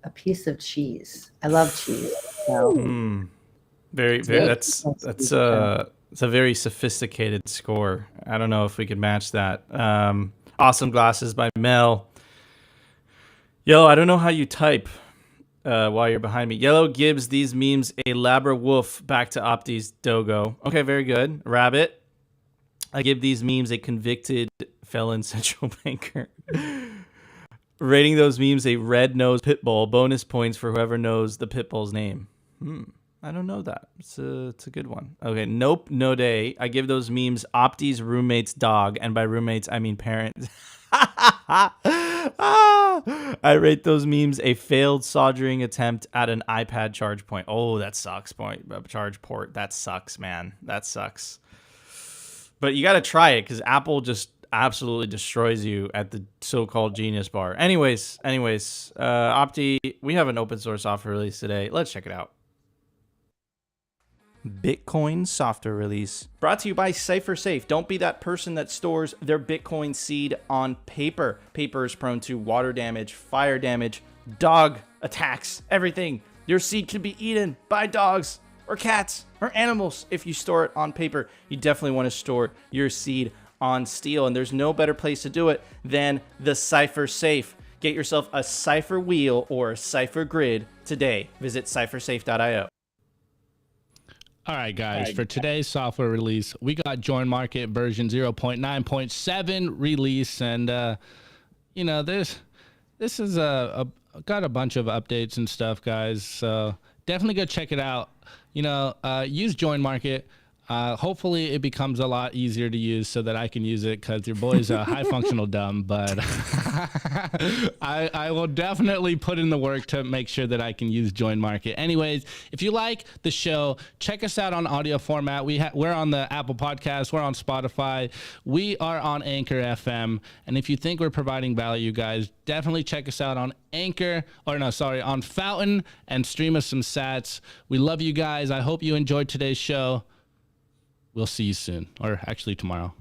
Speaker 3: A piece of cheese. I love cheese. So
Speaker 1: Very.
Speaker 2: good.
Speaker 1: That's it's a very sophisticated score. I don't know if we could match that. Awesome glasses by Mel. Yo, I don't know how you type while you're behind me. Yellow gives these memes a Labra Wolf back to Opti's Dogo. Okay, very good. Rabbit. I give these memes a convicted felon central banker. Rating those memes a red-nosed pit bull. Bonus points for whoever knows the pit bull's name. I don't know that. It's a good one. Okay, nope, no day. I give those memes Opti's roommate's dog, and by roommates I mean parents. I rate those memes a failed soldering attempt at an iPad charge point. Oh, that sucks. Charge port. That sucks, man. That sucks. But you got to try it because Apple just absolutely destroys you at the so-called Genius Bar. Anyways, Opti, we have an open source software release today. Let's check it out. Bitcoin software release brought to you by CipherSafe. Don't be that person that stores their Bitcoin seed on paper. Paper is prone to water damage, fire damage, dog attacks, everything. Your seed can be eaten by dogs or cats or animals if you store it on paper. You definitely want to store your seed on steel, and there's no better place to do it than the CipherSafe. Get yourself a Cipher wheel or a Cipher grid today. Visit ciphersafe.io.
Speaker 4: All right, guys, for today's software release, we got Join Market version 0.9.7 release. And, you know, this is got a bunch of updates and stuff, guys. So definitely go check it out. You know, use Join Market. Hopefully it becomes a lot easier to use so that I can use it, because your boy's a high functional dumb, but I will definitely put in the work to make sure that I can use Join Market. Anyways, if you like the show, check us out on audio format. We're on the Apple Podcast, we're on Spotify, we are on Anchor FM, and if you think we're providing value, guys, definitely check us out on on Fountain, and stream us some sats. We love you guys. I hope you enjoyed today's show. We'll see you soon, or actually tomorrow.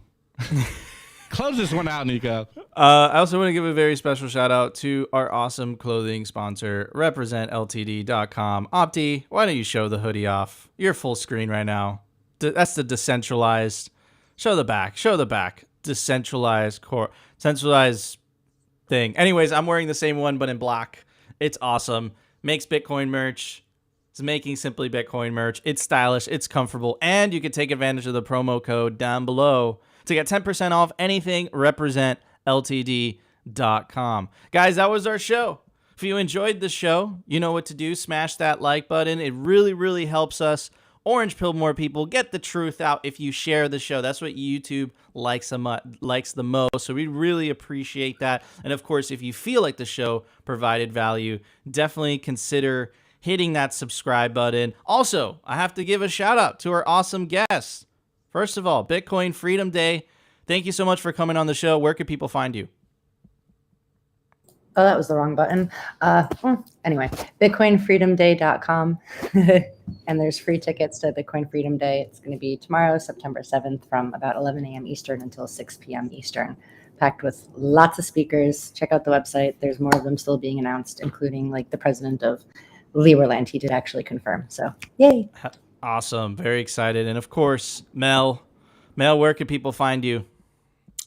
Speaker 4: Close this one out, Nico.
Speaker 1: I also want to give a very special shout out to our awesome clothing sponsor, RepresentLTD.com. Opti, why don't you show the hoodie off? You're full screen right now. That's the decentralized. Show the back. Decentralized centralized thing. Anyways, I'm wearing the same one, but in black. It's awesome. Makes Bitcoin merch. It's making Simply Bitcoin merch. It's stylish, it's comfortable, and you can take advantage of the promo code down below to get 10% off anything RepresentLTD.com. Guys, that was our show. If you enjoyed the show, you know what to do. Smash that like button. It really, really helps us orange pill more people, get the truth out if you share the show. That's what YouTube likes the most. So we really appreciate that. And of course, if you feel like the show provided value, definitely consider hitting that subscribe button. Also, I have to give a shout out to our awesome guests. First of all, Bitcoin Freedom Day. Thank you so much for coming on the show. Where can people find you?
Speaker 3: Oh, that was the wrong button. Anyway, bitcoinfreedomday.com. And there's free tickets to Bitcoin Freedom Day. It's going to be tomorrow, September 7th, from about 11 a.m. Eastern until 6 p.m. Eastern. Packed with lots of speakers. Check out the website. There's more of them still being announced, including like the president of Liberland. He did actually confirm. So, yay.
Speaker 1: Awesome. Very excited. And of course, Mel, where can people find you?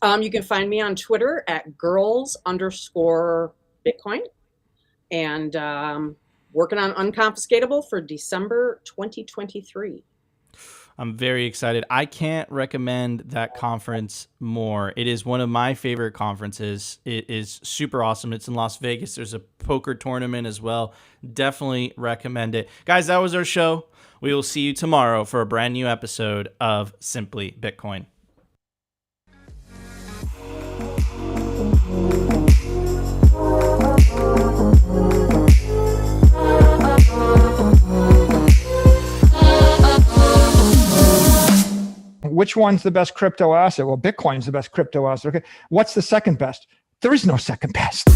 Speaker 2: You can find me on Twitter at girls_Bitcoin, and working on Unconfiscatable for December 2023.
Speaker 1: I'm very excited. I can't recommend that conference more. It is one of my favorite conferences. It is super awesome. It's in Las Vegas. There's a poker tournament as well. Definitely recommend it. Guys, that was our show. We will see you tomorrow for a brand new episode of Simply Bitcoin.
Speaker 5: which one's the best crypto asset? Well, Bitcoin's the best crypto asset. Okay. What's the second best? There is no second best.